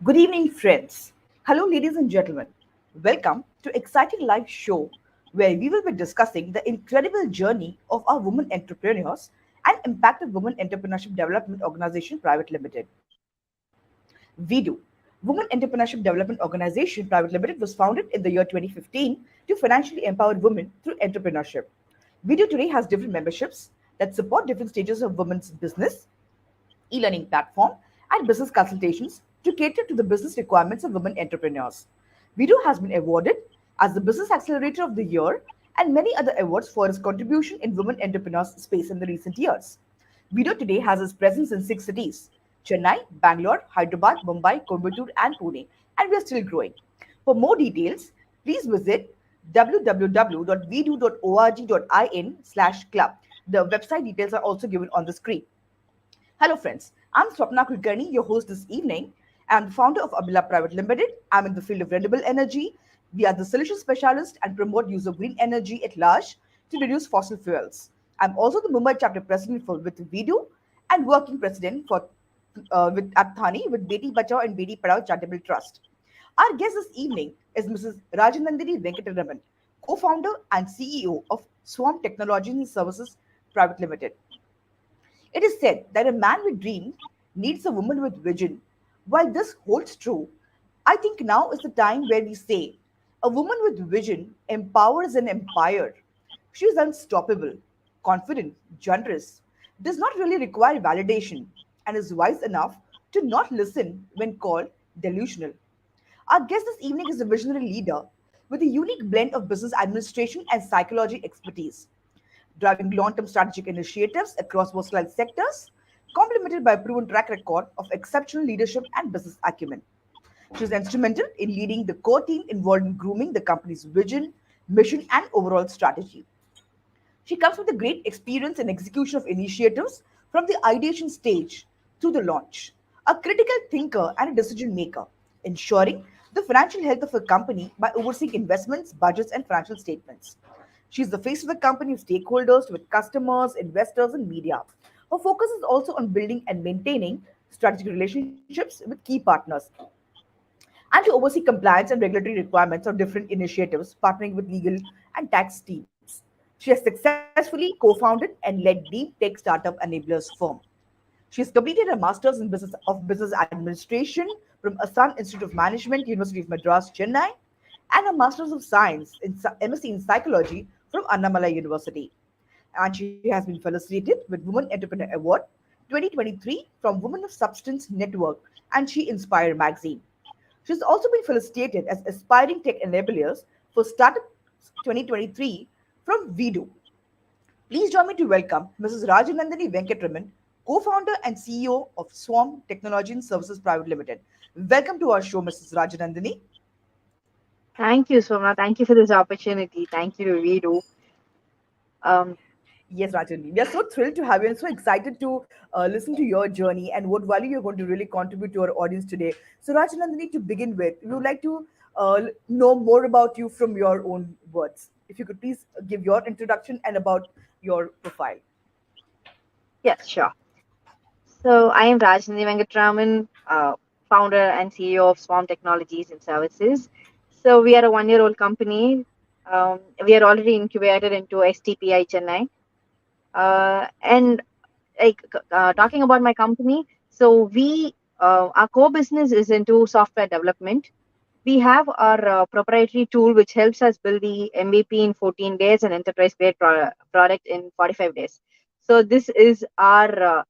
Good evening, friends. Hello, ladies and gentlemen. Welcome to exciting live show where we will be discussing the incredible journey of our women entrepreneurs and impact of Women Entrepreneurship Development Organization Private Limited. WEDO, Women Entrepreneurship Development Organization Private Limited, was founded in the year 2015 to financially empower women through entrepreneurship. WEDO today has different memberships that support different stages of women's business, e-learning platform, and business consultations to cater to the business requirements of women entrepreneurs. Vido has been awarded as the Business Accelerator of the Year and many other awards for its contribution in women entrepreneurs space in the recent years. Vido today has its presence in 6 cities: Chennai, Bangalore, Hyderabad, Mumbai, Coimbatore, and Pune, and we are still growing. For more details, please visit www.vdo.org.in/club. The website details are also given on the screen. Hello, friends. I'm Swpna Kulkarnii, your host this evening. I'm the founder of Abhillabh Private Limited. I'm in the field of renewable energy. We are the solution specialist and promote use of green energy at large to reduce fossil fuels. I'm also the Mumbai Chapter President with WEDO and working president for at Thane with Beti, Bachao and Beti Padhao Charitable Trust. Our guest this evening is Mrs. Rajanandini Venkataraman, co-founder and CEO of Swarm Technologies and Services Private Limited. It is said that a man with dreams needs a woman with vision. While this holds true, I think now is the time where we say a woman with vision empowers an empire. She is unstoppable, confident, generous, does not really require validation, and is wise enough to not listen when called delusional. Our guest this evening is a visionary leader with a unique blend of business administration and psychology expertise, driving long-term strategic initiatives across versatile sectors, complemented by a proven track record of exceptional leadership and business acumen. She is instrumental in leading the core team involved in grooming the company's vision, mission, and overall strategy. She comes with a great experience in execution of initiatives from the ideation stage to the launch, a critical thinker and a decision maker, ensuring the financial health of a company by overseeing investments, budgets, and financial statements. She is the face of the company with stakeholders, with customers, investors, and media. Her focus is also on building and maintaining strategic relationships with key partners and to oversee compliance and regulatory requirements of different initiatives, partnering with legal and tax teams. She has successfully co-founded and led deep tech startup enablers firm. She has completed a master's in business administration from Assam Institute of Management, University of Madras, Chennai, and a master's of science in MSc in psychology from Annamalai University. And she has been felicitated with Women Entrepreneur Award 2023 from Women of Substance Network and She Inspire magazine. She's also been felicitated as Aspiring Tech Enablers for Startup 2023 from WEDO. Please join me to welcome Mrs. Rajanandini Venkataraman, co-founder and CEO of Swarm Technology and Services Private Limited. Welcome to our show, Mrs. Rajanandini. Thank you, Swpna. Thank you for this opportunity. Thank you, Redo. Um, Yes, Rajanandini. We are so thrilled to have you and so excited to listen to your journey and what value you're going to really contribute to our audience today. So, Rajanandini, to begin with, we would like to know more about you from your own words. If you could please give your introduction and about your profile. yes, sure. So I am Rajnandi Venkatraman, founder and CEO of Swarm Technologies and Services. So we are a one-year-old company. We are already incubated into STPI Chennai. And talking about my company, so our core business is into software development. We have our proprietary tool which helps us build the MVP in 14 days and enterprise grade product in 45 days. So this is our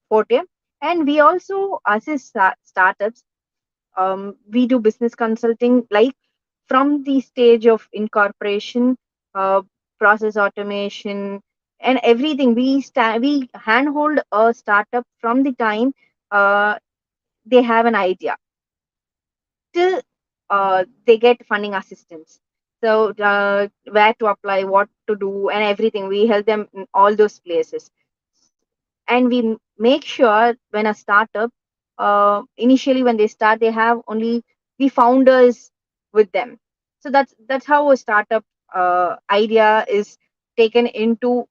forte. And we also assist startups. We do business consulting like from the stage of incorporation, uh, process automation, and everything. We handhold a startup from the time uh, they have an idea till they get funding assistance. So where to apply, what to do, and everything. We help them in all those places, and we make sure when a startup initially when they start they have only the founders with them. So that's how a startup idea is taken into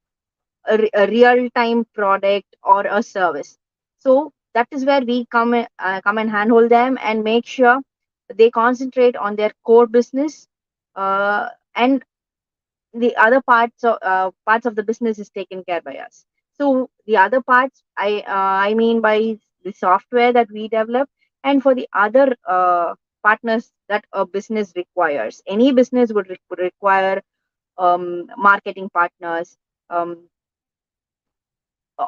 a real time product or a service. So that is where we come and handhold them and make sure they concentrate on their core business, and the other parts of the business is taken care by us. So the other parts, I mean by the software that we develop, and for the other partners that a business requires. Any business would require marketing partners, um,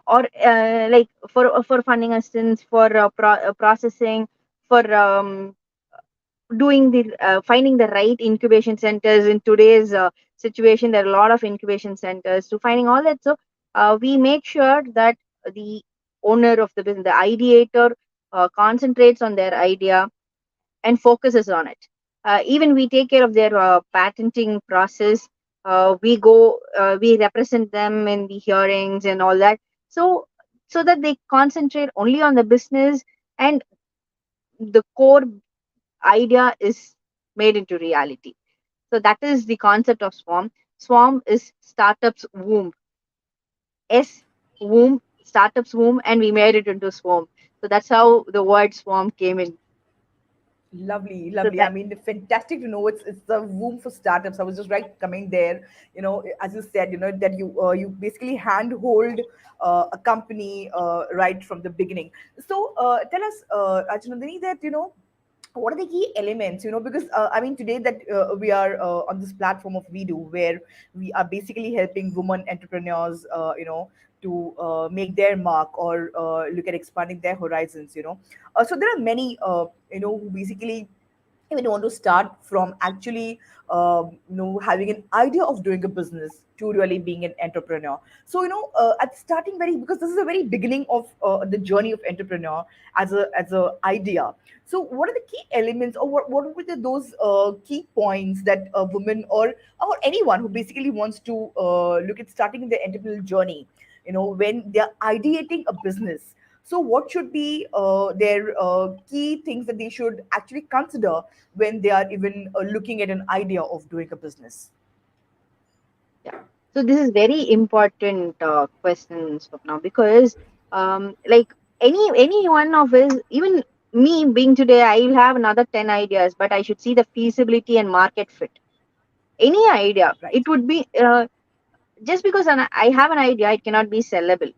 or like for funding assistance, for processing, for doing the finding the right incubation centers. In today's situation, there are a lot of incubation centers, to finding all that. So we make sure that the owner of the business, the ideator, concentrates on their idea and focuses on it. Even we take care of their patenting process. We represent them in the hearings and all that. So so that they concentrate only on the business, and the core idea is made into reality. So that is the concept of Swarm. Swarm is startups womb. Womb, startups womb, and we made it into Swarm. So that's how the word Swarm came in. Lovely, So lovely. I that, mean, fantastic to know it's the room for startups. I was just right coming there. As you said, that you basically handhold a company right from the beginning. So tell us, Ajnandini, that what are the key elements, because I mean today that we are on this platform of WEDO, where we are basically helping women entrepreneurs, to make their mark, or look at expanding their horizons. So there are many who basically even want to start from actually having an idea of doing a business to really being an entrepreneur. So at starting very, because this is a very beginning of the journey of entrepreneur as a idea. So what are the key elements, or what would be those key points that a woman, or anyone who basically wants to look at starting their entrepreneurial journey, when they're ideating a business? So, what should be their key things that they should actually consider when they are even looking at an idea of doing a business? yeah. So this is very important question, Swapna, because like any one of us, even me being today, I will have another 10 ideas, but I should see the feasibility and market fit. Any idea, Right, it would be just because I have an idea, it cannot be sellable.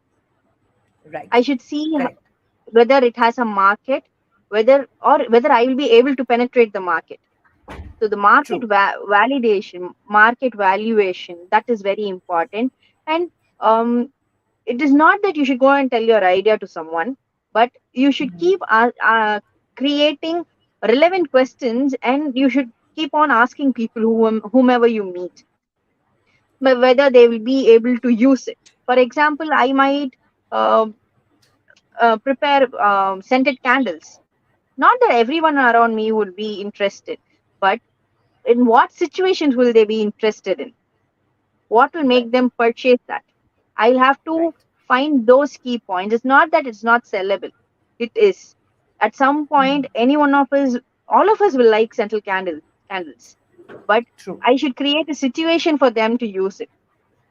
right, I should see correct, whether it has a market, whether I will be able to penetrate the market. So the market true. validation, market valuation, that is very important. And um, it is not that you should go and tell your idea to someone, but you should keep creating relevant questions, and you should keep on asking people whomever you meet, but whether they will be able to use it. For example, I might uh, prepare scented candles. Not that everyone around me would be interested, but in what situations will they be interested in? What will Right, make them purchase that? I'll have right. to find those key points. It's not that it's not sellable. It is. At some point, any one of us, all of us will like scented candles. But True. I should create a situation for them to use it.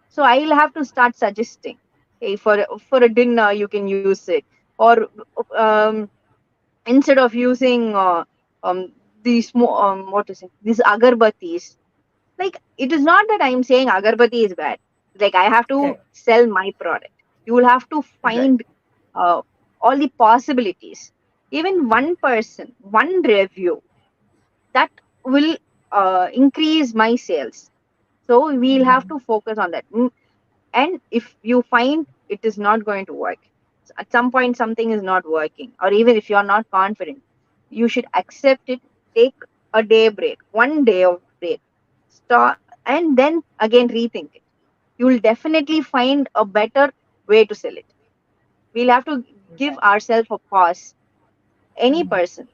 So I'll have to start suggesting, hey, for a dinner you can use it, or um, instead of using these what is it, these agarbattis. Like, it is not that I'm saying agarbatti is bad. Like, I have to Correct. sell my product. You will have to Right. find uh, all the possibilities. Even one person, one review, that will increase my sales. So we'll have to focus on that. And if you find it is not going to work, at some point something is not working, or even if you're not confident, you should accept it. Take a day break, 1 day of break, stop, and then again rethink it. You will definitely find a better way to sell it. We'll have to give Right. ourselves a pause. Any person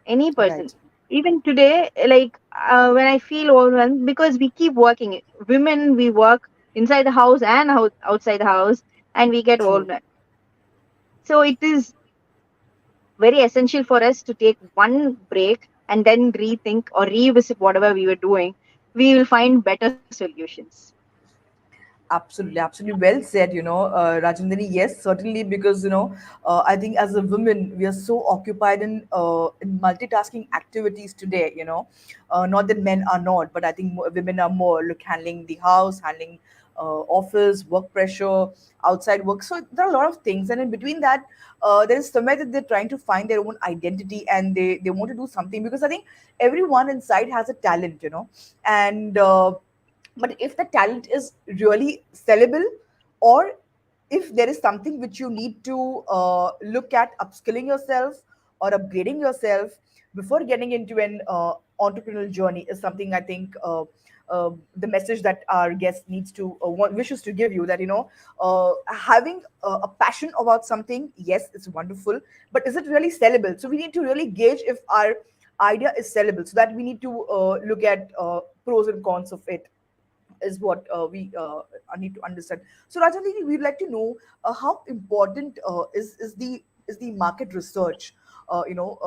any person Right. even today, like when I feel overwhelmed, because we keep working, women, we work inside the house and outside the house, and we get True. overwhelmed. So it is very essential for us to take one break and then rethink or revisit whatever we were doing. We will find better solutions. Absolutely, absolutely well said, Rajendra. Yes, certainly, because, I think as a woman, we are so occupied in multitasking activities today, not that men are not, but I think women are more, look, handling the house, handling office, work pressure, outside work. So there are a lot of things. And in between that, there is somewhere that they're trying to find their own identity, and they want to do something, because I think everyone inside has a talent, and, but if the talent is really sellable, or if there is something which you need to look at upskilling yourself or upgrading yourself before getting into an entrepreneurial journey, is something I think the message that our guest needs to wishes to give you, that having a passion about something, yes, it's wonderful, but is it really sellable? So we need to really gauge if our idea is sellable, so that we need to look at pros and cons of it, is what we need to understand. So Rajani, we'd like to know how important is the market research,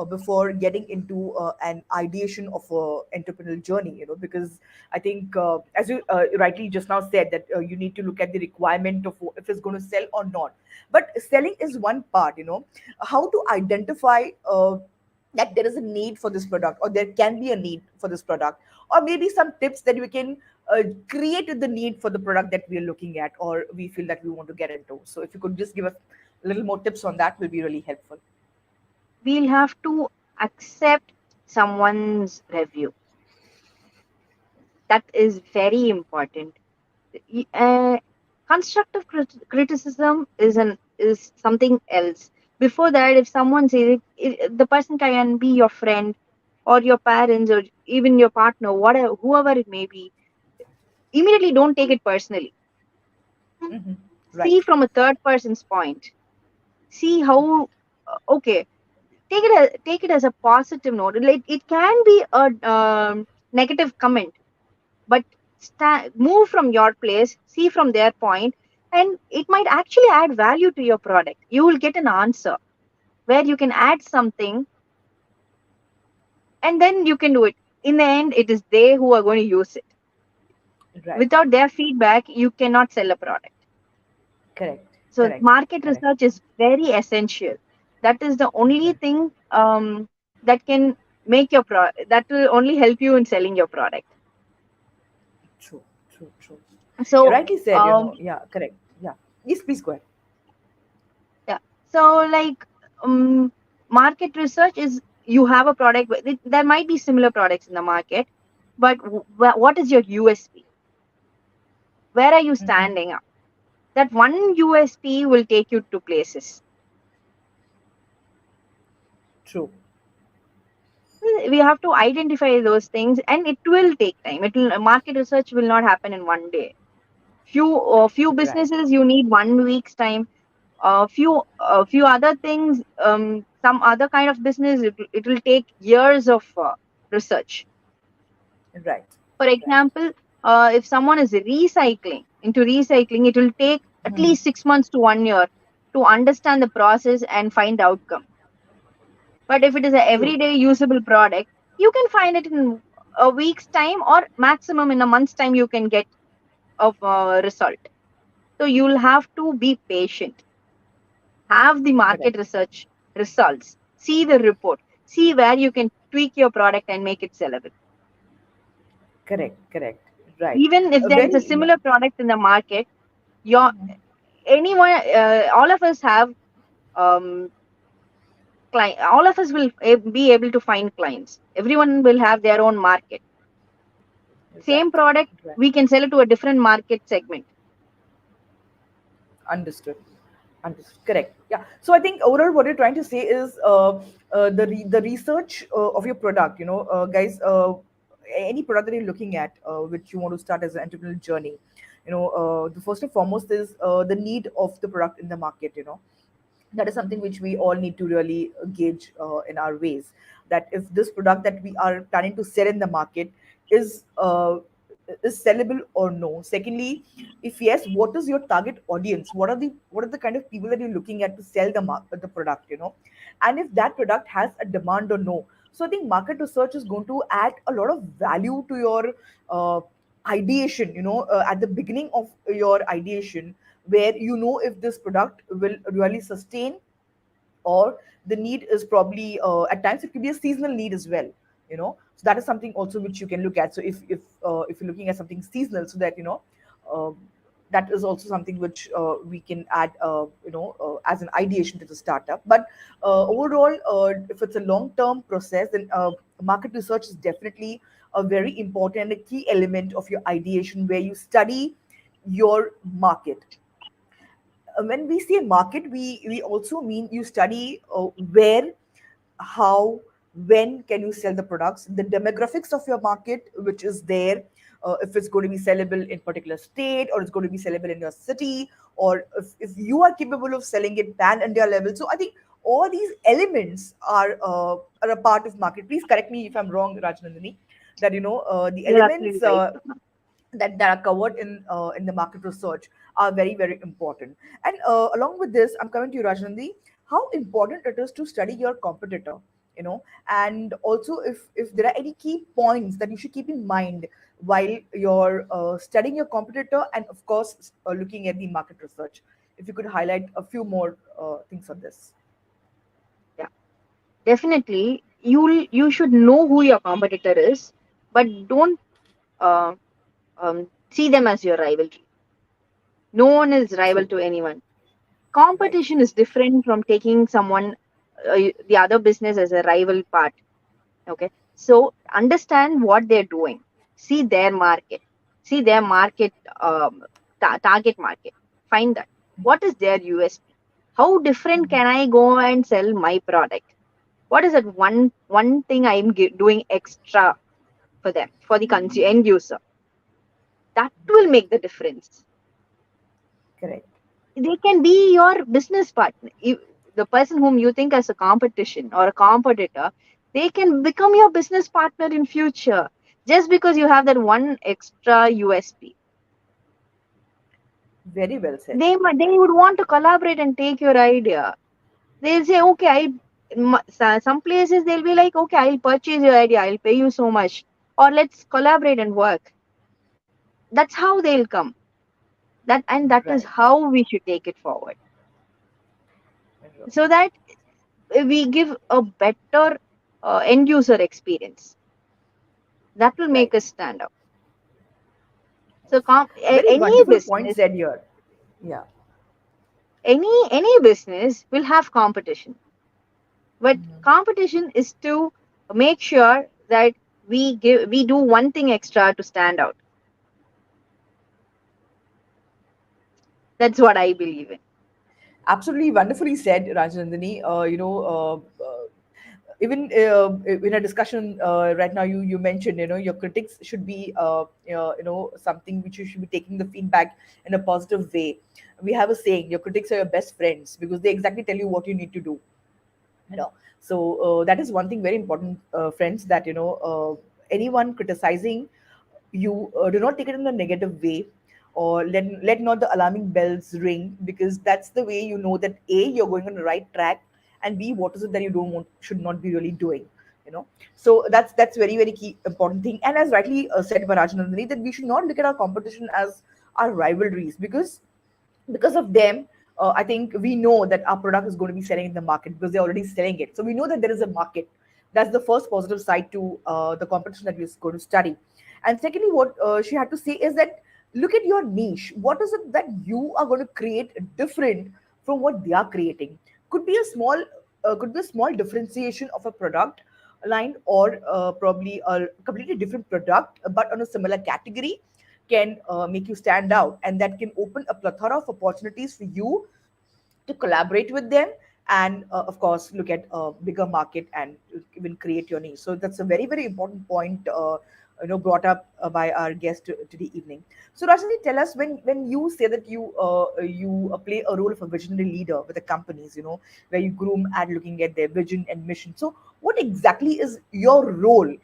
before getting into an ideation of a entrepreneurial journey, because I think, as you rightly just now said, that you need to look at the requirement of if it's going to sell or not. But selling is one part, how to identify that there is a need for this product, or there can be a need for this product, or maybe some tips that we can create the need for the product that we are looking at, or we feel that we want to get into. So if you could just give us a little more tips on that, will be really helpful. We'll have to accept someone's review. That is very important. Uh, Constructive criticism is something else. Before that, if someone says the person can be your friend or your parents or even your partner, whatever, whoever it may be, immediately don't take it personally. Hmm. See Right. from a third person's point. See how okay. Take it as a positive note. Like it can be a negative comment, but move from your place, see from their point, and it might actually add value to your product. You will get an answer where you can add something, and then you can do it. In the end, it is they who are going to use it. Right. Without their feedback, you cannot sell a product. Correct. So Correct. market Correct. research is very essential. That is the only Right. thing that can make your that will only help you in selling your product. True. True. True. So Rightly said. Yeah. Correct. Yeah. Yes. Please go ahead. yeah. So like market research is you have a product. There might be similar products in the market, but what is your USP? Where are you Hmm. standing up? That one USP will take you to places. True. We have to identify those things, and it will take time. It will market research will not happen in one day. Few Right. businesses you need 1 week's time. Few other things, some other kind of business, it will take years of research. Right. For Right. example, if someone is recycling, it will take at Hmm. least 6 months to 1 year to understand the process and find the outcome. But if it is a True. everyday usable product, you can find it in a week's time or maximum in a month's time. You can get a result. So you'll have to be patient. Have the Correct. market research results. See the report. See where you can tweak your product and make it sellable. Correct. Correct. Right. Even if there is a Very. Yeah. similar product in the market, your anyone, all of us have um, client. All of us will be able to find clients. Everyone will have their own market. Right. Same product, Right. we can sell it to a different market segment. Understood. Understood. Correct. Yeah. So I think overall, what you're trying to say is the research of your product. Guys, any product that you're looking at, which you want to start as an entrepreneurial journey, the first and foremost is the need of the product in the market. That is something which we all need to really gauge in our ways, that if this product that we are planning to sell in the market is uh, is sellable or no. Secondly, if yes, what is your target audience? What are the kind of people that you're looking at to sell the product, and if that product has a demand or no. So I think market research is going to add a lot of value to your uh, ideation, at the beginning of your ideation, where you know if this product will really sustain, or the need is probably, at times it could be a seasonal need as well, so that is something also which you can look at. So if you're looking at something seasonal, so that uh, that is also something which we can add, as an ideation to the startup. But overall, if it's a long term process, then market research is definitely a very important and a key element of your ideation, where you study your market. When we say market, we also mean you study where, how, when can you sell the products, the demographics of your market, which is there, if it's going to be sellable in particular state, or it's going to be sellable in your city, or if you are capable of selling it pan India level. So I think all these elements are a part of market. Please correct me if I'm wrong, Rajnandani, that the You're absolutely elements right. that are covered in the market research are very, very important. And along with this, I'm coming to you, Rajnandi. How important it is to study your competitor, and also if there are any key points that you should keep in mind while you're studying your competitor, and of course looking at the market research. If you could highlight a few more things on this. Yeah, definitely. You should know who your competitor is, but don't uh, see them as your rivalry. No one is rival True. to anyone. Right. Competition is different from taking someone, the other business as a rival part. Okay, so understand what they're doing. See their market. See their market, target market. Find that. What is their USP? How different can I go and sell my product? What is that one thing I'm doing extra for them, for the end user? That will Right. make the difference. Correct. They can be your business partner. The person whom you think as a competition or a competitor, they can become your business partner in future, just because you have that one extra USP. Very well said. They would want to collaborate and take your idea. They'll say, okay, some places they'll be like, okay, I'll purchase your idea, I'll pay you so much, or let's collaborate and work. That's how they'll come. That is Right. how we should take it forward, Right. so that we give a better end user experience that will make Right. us stand out. So Very any wonderful point business, said here. Yeah. any business will have competition, but competition is to make sure that we do one thing extra to stand out. That's what I believe in. Absolutely wonderfully said, Rajanandani. Even in a discussion right now, you mentioned, your critics should be, something which you should be taking the feedback in a positive way. We have a saying, your critics are your best friends, because they exactly tell you what you need to do. you know so that is one thing very important, friends, that anyone criticizing you, do not take it in a negative way, or let not the alarming bells ring, because that's the way you know that a, you're going on the right track, and b, what is it that you don't want, should not be really doing. So that's very, very key important thing. And as rightly said by Rajanandani, that we should not look at our competition as our rivalries, because of them, I think we know that our product is going to be selling in the market, because they're already selling it. So we know that there is a market. That's the first positive side to the competition that we're going to study. And secondly, what she had to say is that look at your niche. What is it that you are going to create different from what they are creating? Could be a small differentiation of a product line, or probably a completely different product, but on a similar category, can make you stand out, and that can open a plethora of opportunities for you to collaborate with them, and of course look at a bigger market and even create your niche. So that's a very, very important point, brought up by our guest today evening. So Rajani, tell us, when you say that you play a role of a visionary leader with the companies, where you groom and looking at their vision and mission. So what exactly is your role,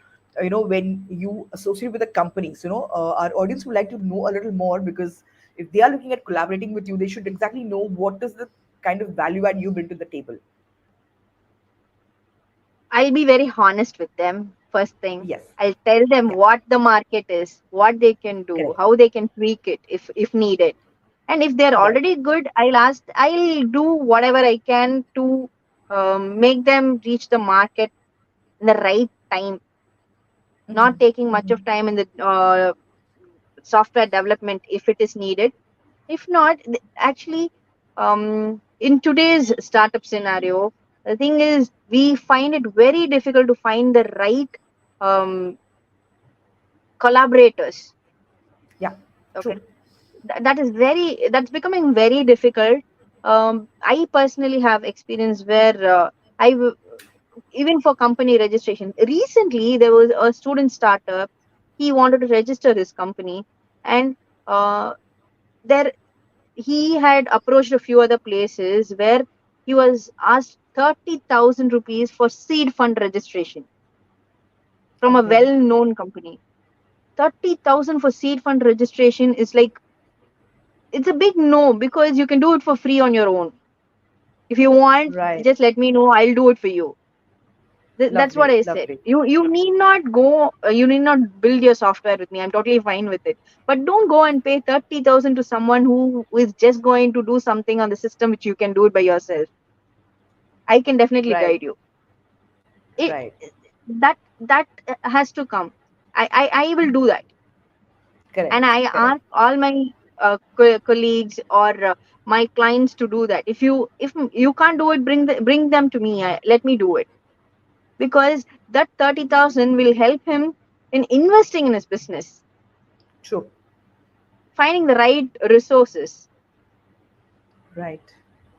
when you associate with the companies? Our audience would like to know a little more, because if they are looking at collaborating with you, they should exactly know what is the kind of value add you bring to the table. I'll be very honest with them. First thing, Yes. I'll tell them Yeah. what the market is, what they can do, Correct. how they can tweak it if needed. And if they're Right. already good, I'll do whatever I can to make them reach the market in the right time, Mm-hmm. not taking much Mm-hmm. of time in the software development if it is needed. If not, actually, in today's startup scenario, the thing is we find it very difficult to find the right um, collaborators. Yeah. Okay, True. that's becoming very difficult. I personally have experience where even for company registration. Recently, there was a student startup. He wanted to register his company, and uh, there he had approached a few other places where he was asked 30,000 rupees for seed fund registration from a Okay. well-known company. 30,000 for seed fund registration is like, it's a big no, because you can do it for free on your own. If you want, Right. just let me know. I'll do it for you. That's what Lovely. I said. Lovely. You need not go. You need not build your software with me. I'm totally fine with it. But don't go and pay 30,000 to someone who is just going to do something on the system which you can do it by yourself. I can definitely Right. guide you. It Right. that has to come. I will do that, and Correct. I Correct. ask all my colleagues or my clients to do that. If you can't do it, bring them to me. Let me do it, because that 30,000 will help him in investing in his business, True. finding the right resources, Right.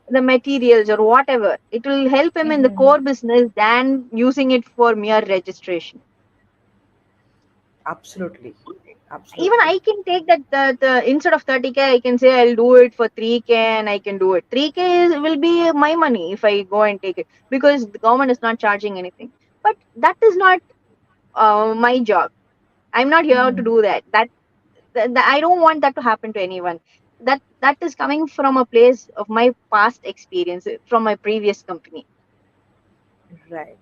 the materials or whatever. It will help him in the Mm-hmm. core business than using it for mere registration. Absolutely. Even Absolutely. I can take that the instead of 30K, I can say I'll do it for 3K, and I can do it. 3K will be my money if I go and take it, because the government is not charging anything. But that is not my job. I'm not here to Mm-hmm. do that. I don't want that to happen to anyone. That is coming from a place of my past experience from my previous company. Right.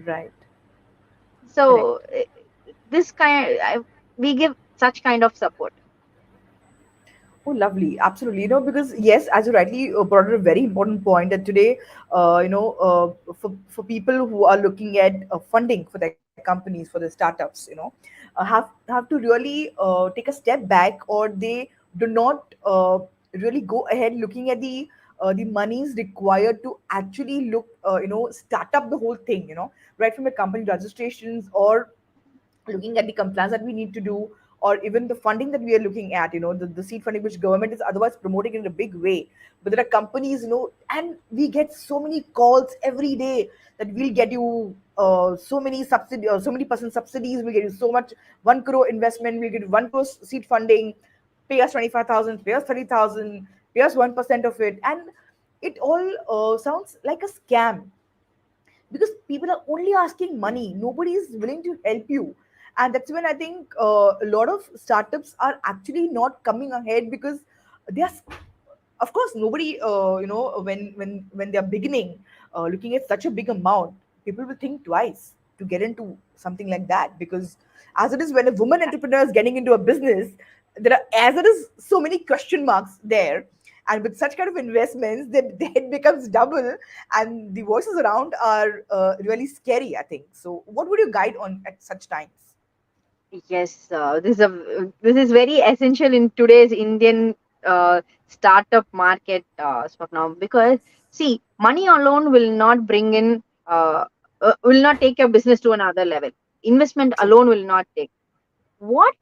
Right. So Correct. this kind, we give such kind of support. Oh, lovely. Absolutely. Because yes, as you rightly brought up a very important point that today, for people who are looking at funding for their companies, for their startups, have to really take a step back, or they do not really go ahead looking at the monies required to actually start up the whole thing, right from the company registrations, or looking at the compliance that we need to do, or even the funding that we are looking at, the seed funding which government is otherwise promoting in a big way. But there are companies, and we get so many calls every day that we'll get you so many subsidy, so many percent subsidies, we'll get you so much, 1 crore investment, we'll get you 1 crore seed funding, pay us 25,000, pay us 30,000, pay us 1% of it. And it all sounds like a scam, because people are only asking money, nobody is willing to help you. And that's when I think a lot of startups are actually not coming ahead, because they are, of course, nobody when they're beginning, looking at such a big amount, people will think twice to get into something like that. Because as it is, when a woman entrepreneur is getting into a business, there are, as it is, so many question marks there. And with such kind of investments, the head becomes double, and the voices around are really scary, I think. So what would you guide on at such times? Yes, this is very essential in today's Indian startup market, Swapna, because see, money alone will not bring in, will not take your business to another level. Investment True. alone will not take. What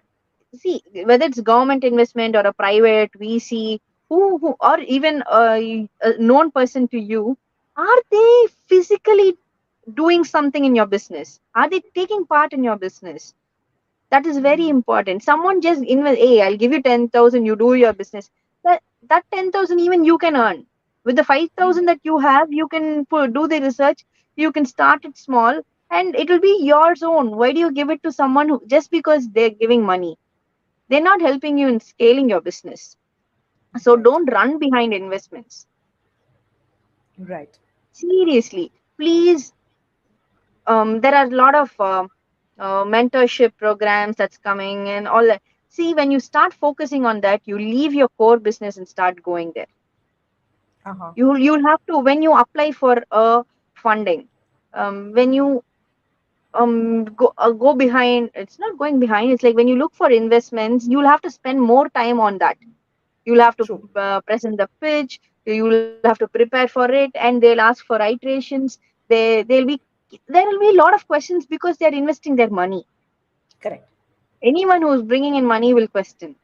See, whether it's government investment or a private VC, who or even a known person to you, are they physically doing something in your business? Are they taking part in your business? That is very important. Someone just invest, hey, I'll give you 10,000, you do your business. That 10,000 even you can earn. With the 5,000 that you have, you can do the research, you can start it small, and it will be yours own. Why do you give it to someone who, just because they're giving money? They're not helping you in scaling your business. So Right. don't run behind investments. Right. Seriously, please there are a lot of mentorship programs that's coming and all that. See, when you start focusing on that, you leave your core business and start going there. Uh-huh. You'll have to, when you apply for a funding, when you go behind, it's not going behind, it's like when you look for investments, you'll have to spend more time on that. You'll have to True. present the pitch, you'll have to prepare for it, and they'll ask for iterations. There will be a lot of questions because they're investing their money. Correct. Anyone who's bringing in money will question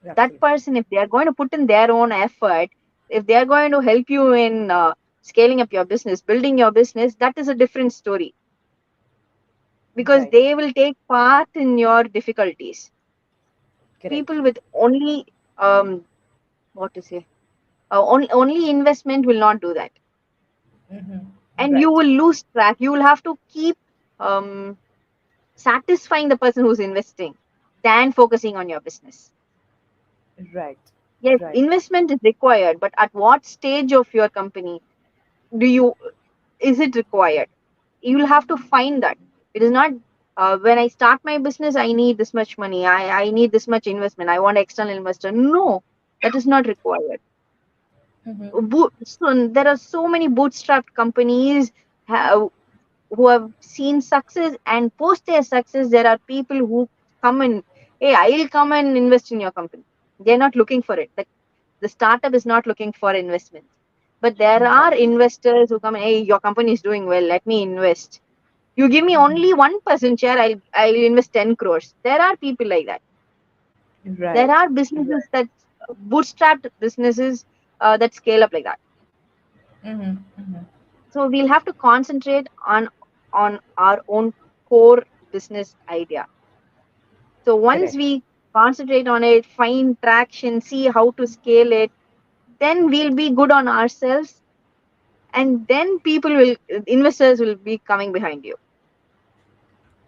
that Absolutely. person. If they are going to put in their own effort, if they are going to help you in scaling up your business, building your business, that is a different story, because Right. they will take part in your difficulties. Correct. People with only what to say only investment will not do that, Mm-hmm. and you Right. will lose track. You will have to keep um, satisfying the person who's investing than focusing on your business. Right. Yes, Right. investment is required, but at what stage of your company do you is it required? You'll have to find that. It is not when I start my business I need this much money, I need this much investment, I want external investor. No, that is not required. Mm-hmm. So there are so many bootstrapped companies have, who have seen success, and post their success there are people who come and, hey, I'll come and invest in your company. They're not looking for it. The startup is not looking for investments, but there are Right. investors who come, hey, your company is doing well, let me invest. You give me only 1% share, I'll invest 10 crores. There are people like that. There Right. are businesses that bootstrapped businesses that scale up like that. Mm-hmm. Mm-hmm. So we'll have to concentrate on our own core business idea. So once Correct. we concentrate on it, find traction, see how to scale it, then we'll be good on ourselves, and then investors will be coming behind you.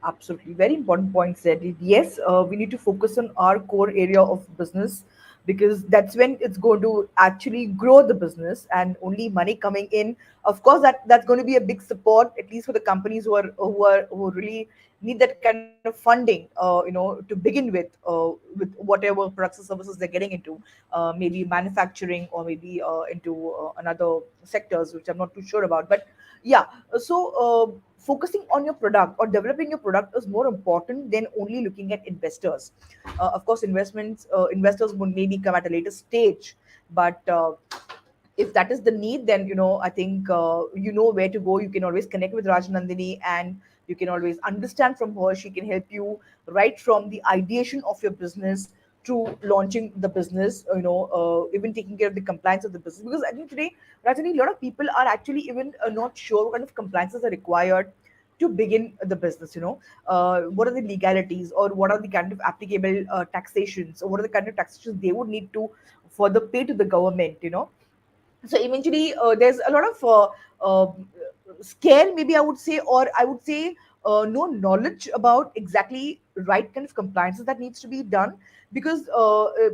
Absolutely. Very important point said. Yes, we need to focus on our core area of business because that's when it's going to actually grow the business and only money coming in. Of course, that's going to be a big support, at least for the companies who really need that kind of funding, to begin with whatever products or services they're getting into, maybe manufacturing or maybe into another sectors, which I'm not too sure about. But yeah, focusing on your product or developing your product is more important than only looking at investors. Of course, investors would maybe come at a later stage, but if that is the need, then I think you know where to go. You can always connect with Rajanandini, and you can always understand from her. She can help you right from the ideation of your business to launching the business, even taking care of the compliance of the business. Because I think today, Rajani, a lot of people are actually even not sure what kind of compliances are required to begin the business. What are the legalities, or what are the kind of applicable taxations, or what are the kind of taxations they would need to further pay to the government. So eventually there's a lot of scare, maybe I would say, or I would say no knowledge about exactly right kind of compliances that needs to be done. Because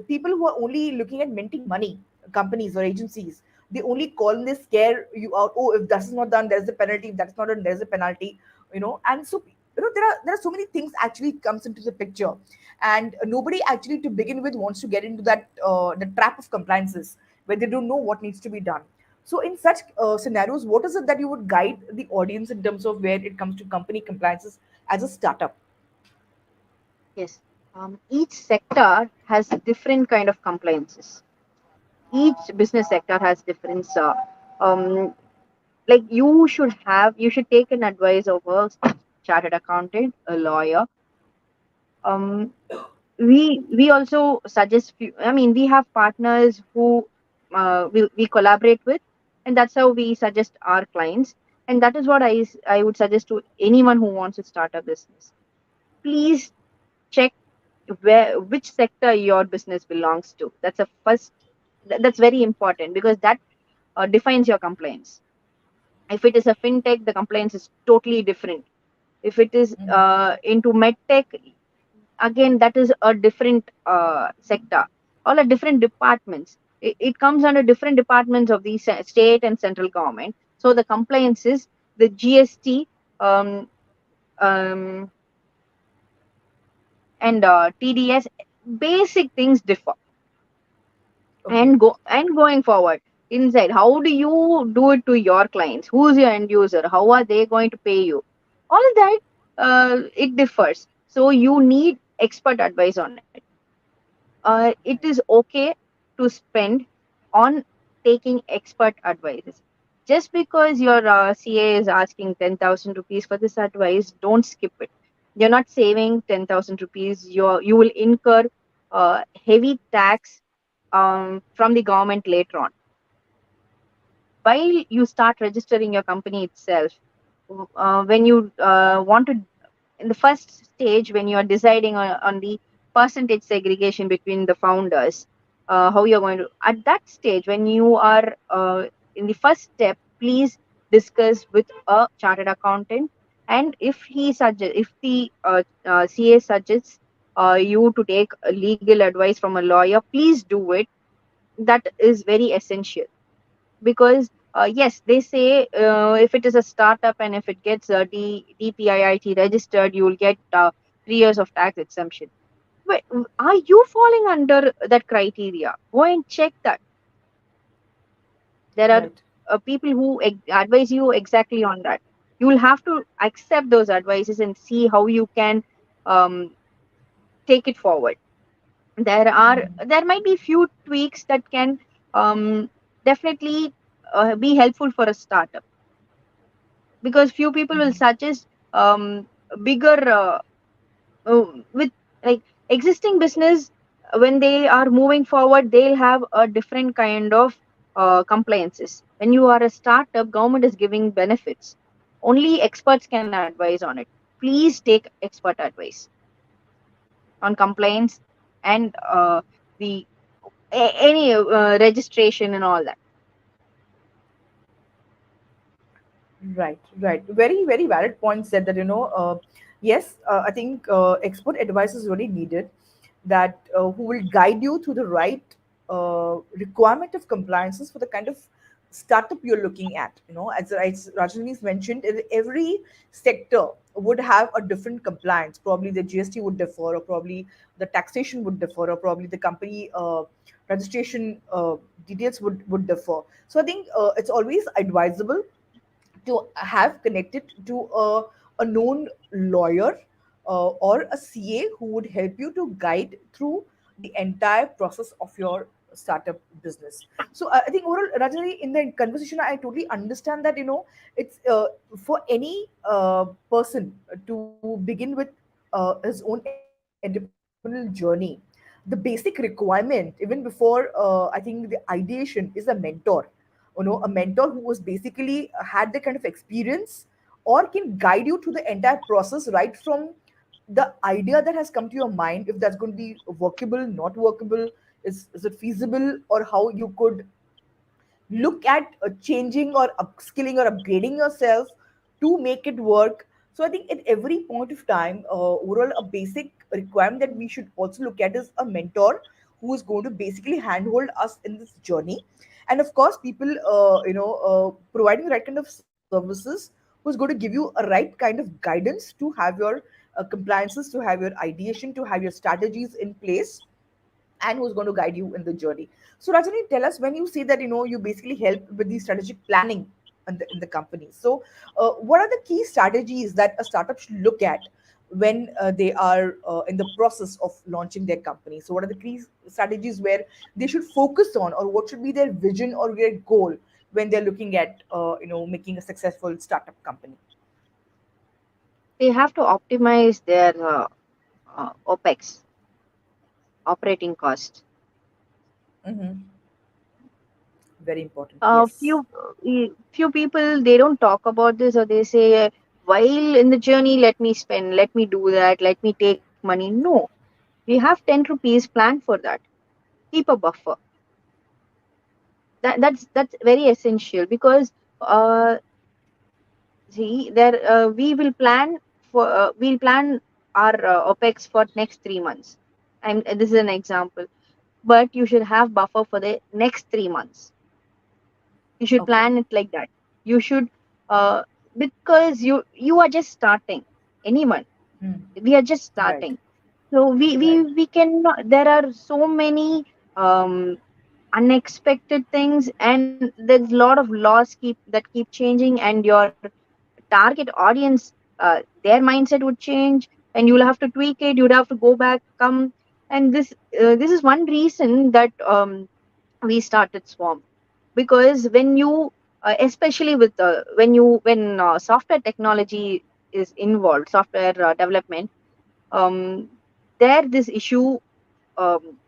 people who are only looking at minting money, companies or agencies, they only call and they scare you out. Oh, if that is not done, there's a penalty. If that's not done, there's a penalty. And so there are so many things actually comes into the picture, and nobody actually to begin with wants to get into that the trap of compliances where they don't know what needs to be done. So, in such scenarios, what is it that you would guide the audience in terms of where it comes to company compliances as a startup? Yes. Each sector has different kind of compliances. Each business sector has different um, like you should take an advice of a chartered accountant, a lawyer. um, we also suggest we have partners who we collaborate with, and that's how we suggest our clients. And that is what I would suggest to anyone who wants to start a business. Please check which sector your business belongs to. That's very important, because that defines your compliance. If it is a fintech, the compliance is totally different. If it is into medtech, again that is a different sector. All are different departments. It comes under different departments of the state and central government. So the compliance is the GST. um, um, and TDS, basic things differ. Okay. And going forward, inside, how do you do it to your clients? Who's your end user? How are they going to pay you? All of that, it differs. So you need expert advice on it. It is okay to spend on taking expert advice. Just because your CA is asking 10,000 rupees for this advice, don't skip it. You're not saving 10,000 rupees. You will incur heavy tax from the government later on. While you start registering your company itself, when you want to, in the first stage, when you are deciding on the percentage segregation between the founders, how you're going to, at that stage, when you are in the first step, please discuss with a chartered accountant. And if the CA suggests you to take a legal advice from a lawyer, please do it. That is very essential, because yes, they say if it is a startup and if it gets DPIIT registered, you will get 3 years of tax exemption. But are you falling under that criteria? Go and check that. There are Right. people who advise you exactly on that. You will have to accept those advices and see how you can um, take it forward. There might be few tweaks that can definitely be helpful for a startup, because few people will suggest bigger with like existing business. When they are moving forward, they'll have a different kind of compliances. When you are a startup, government is giving benefits. Only experts can advise on it. Please take expert advice on complaints and the any registration and all that. Right, right. Very, very valid point said that, yes, I think expert advice is really needed, that who will guide you through the right requirement of compliances for the kind of startup you're looking at. As Rajani's mentioned, every sector would have a different compliance. Probably the GST would differ, or probably the taxation would differ, or probably the company registration details would differ. So I think it's always advisable to have connected to a known lawyer or a CA who would help you to guide through the entire process of your startup business. So I think overall, Rajani, in the conversation, I totally understand that it's for any person to begin with his own entrepreneurial journey. The basic requirement, even before I think the ideation, is a mentor. A mentor who was basically had the kind of experience or can guide you through the entire process, right from the idea that has come to your mind, if that's going to be workable, not workable, is it feasible, or how you could look at changing or upskilling or upgrading yourself to make it work. So I think at every point of time, overall, a basic requirement that we should also look at is a mentor who is going to basically handhold us in this journey. And of course, people, providing the right kind of services, who's going to give you a right kind of guidance to have your compliances, to have your ideation, to have your strategies in place, and who's going to guide you in the journey. So Rajani, tell us, when you say that you basically help with the strategic planning in the company. So what are the key strategies that a startup should look at when they are in the process of launching their company? So what are the key strategies where they should focus on, or what should be their vision or their goal when they're looking at making a successful startup company? They have to optimize their OPEX, operating cost. Hmm. Very important, uh, yes. few few people, they don't talk about this, or they say while in the journey, let me spend, let me do that, let me take money. No, we have 10 rupees planned for that. Keep a buffer. That's very essential, because uh, see there we'll plan our OPEX for next 3 months. This is an example, but you should have buffer for the next 3 months. You should Okay. plan it like that. You should. because you are just starting. Anyone, Hmm. we are just Right. starting. So Right. we cannot. There are so many um, unexpected things, and there's a lot of laws keep changing, and your target audience, their mindset would change, and you'll have to tweak it. You'd have to go back, come, and this is one reason that we started Swarm. Because when you especially with when software technology is involved, software development, um, there this issue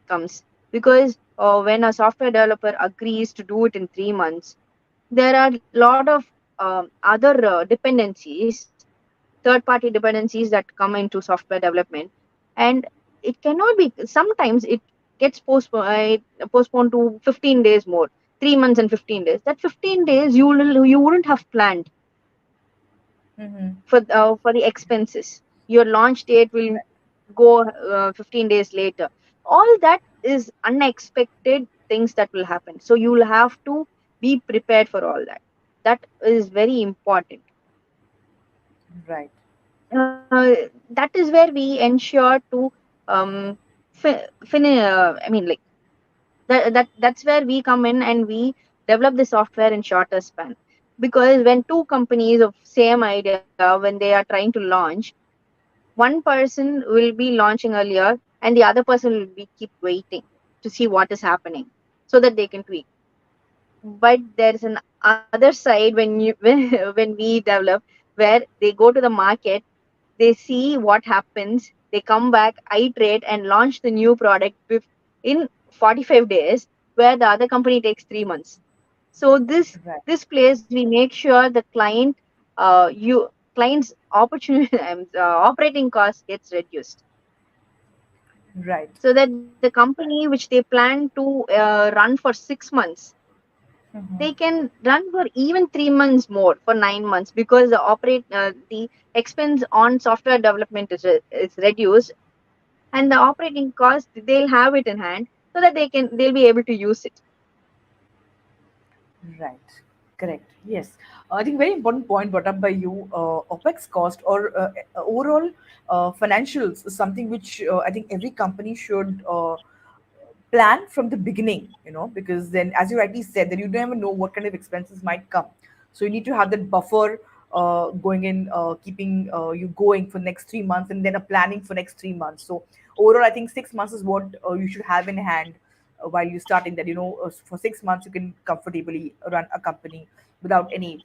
comes, because when a software developer agrees to do it in 3 months, there are a lot of other dependencies, third party dependencies that come into software development, and it cannot be. Sometimes it gets postponed to 15 days more, 3 months and 15 days. That 15 days you wouldn't have planned Mm-hmm. for the expenses. Your launch date will go 15 days later. All that is unexpected things that will happen. So you will have to be prepared for all that. That is very important. Right. That is where we ensure to I mean, like that's where we come in and we develop the software in shorter span. Because when two companies of same idea, when they are trying to launch, one person will be launching earlier and the other person will be keep waiting to see what is happening so that they can tweak. But there's an other side when you when we develop, where they go to the market, they see what happens, they come back, iterate, and launch the new product in 45 days, where the other company takes 3 months. So Right. this place we make sure the you client's opportunity operating cost gets reduced, Right. so that the company which they plan to run for 6 months, Mm-hmm. they can run for even 3 months more, for 9 months, because the expense on software development is reduced, and the operating cost they'll have it in hand, so that they'll be able to use it. Right. Correct. Yes. I think very important point brought up by you. OPEX cost or overall financials is something which I think every company should plan from the beginning, because then, as you rightly said, that you don't even know what kind of expenses might come. So you need to have that buffer going in, keeping you going for next 3 months, and then a planning for next 3 months. So overall, I think 6 months is what you should have in hand while you're starting. That for 6 months you can comfortably run a company without any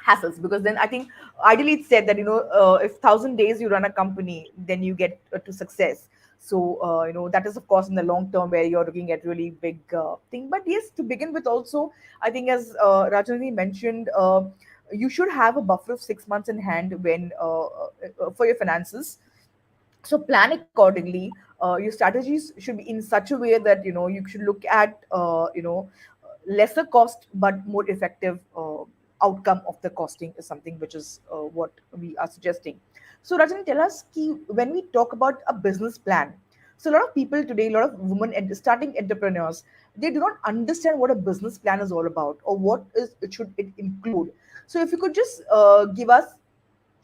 hassles, because then I think ideally it's said that if 1,000 days you run a company, then you get to success. So that is of course in the long term where you're looking at really big thing. But yes, to begin with also, I think as Rajani mentioned, you should have a buffer of 6 months in hand when for your finances. So plan accordingly. Your strategies should be in such a way that you should look at lesser cost but more effective outcome of the costing is something which is what we are suggesting. So Rajani, tell us when we talk about a business plan, so a lot of people today, a lot of women and starting entrepreneurs, they do not understand what a business plan is all about or what is it should it include. So if you could just give us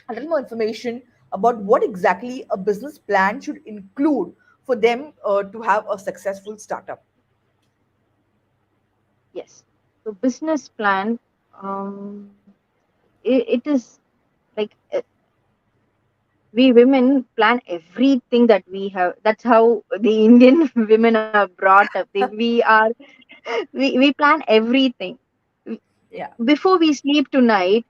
a little more information about what exactly a business plan should include for them to have a successful startup. Yes. So business plan, it is like we women plan everything that we have. That's how the Indian women are brought up. We plan everything. Yeah. Before we sleep tonight,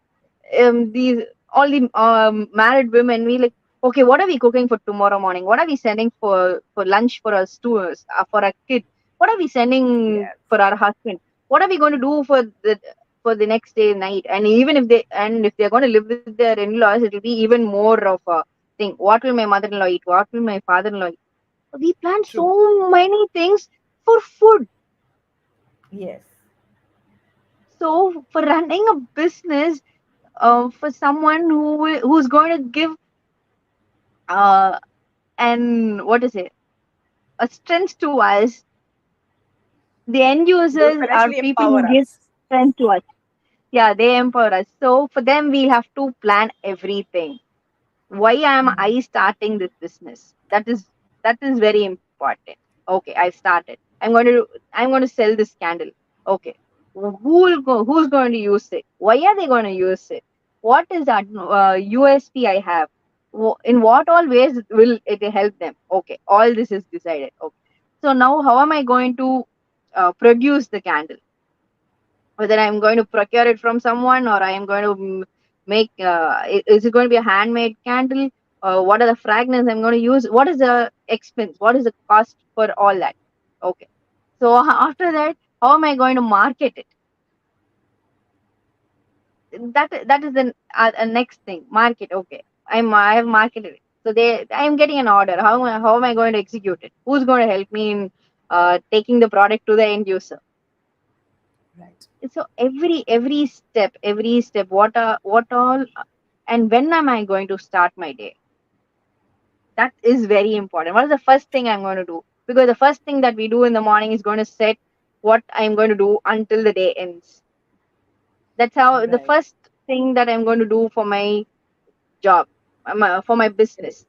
these all the married women, we like, okay, what are we cooking for tomorrow morning? What are we sending for lunch for our stewards, for our kid? What are we sending Yes. for our husband? What are we going to do for the next day night? And even if they're going to live with their in-laws, it will be even more of a thing. What will my mother-in-law eat? What will my father-in-law eat? We plan True. so many things for food. Yes. So for running a business, for someone who's going to give uh and what is it, a strength to us, the end They will users are financially people who empower give us. strength to us. Yeah, they empower us. So for them, we have to plan everything. Why am Mm. I starting this business? That is very important. Okay, I started. I'm going to sell this candle. Okay, who's going to use it? Why are they going to use it? What is that USP I have? In what all ways will it help them? Okay, all this is decided. Okay, so now how am I going to produce the candle? Whether I'm going to procure it from someone or I am going to make is it going to be a handmade candle? What are the fragrance I'm going to use? What is the expense? What is the cost for all that? Okay. So after that, how am I going to market it? That is the next thing. Market. Okay. I have marketed it. So I'm getting an order. How am I going to execute it? Who's going to help me in taking the product to the end user? Right. So every step, what all, and when am I going to start my day? That is very important. What is the first thing I'm going to do? Because the first thing that we do in the morning is going to set what I'm going to do until the day ends. That's how the Right. first thing that I'm going to do for my job, for my Correct. business.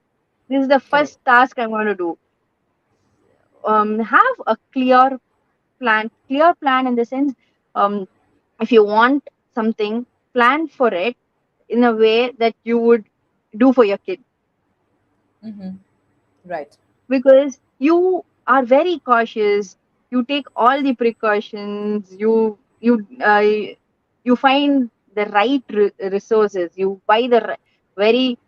This is the Correct. first task I'm going to do. Have a clear plan in the sense, um, if you want something, plan for it in a way that you would do for your kid, Mm-hmm. Right. because you are very cautious. You take all the precautions. You find the right resources. You buy the very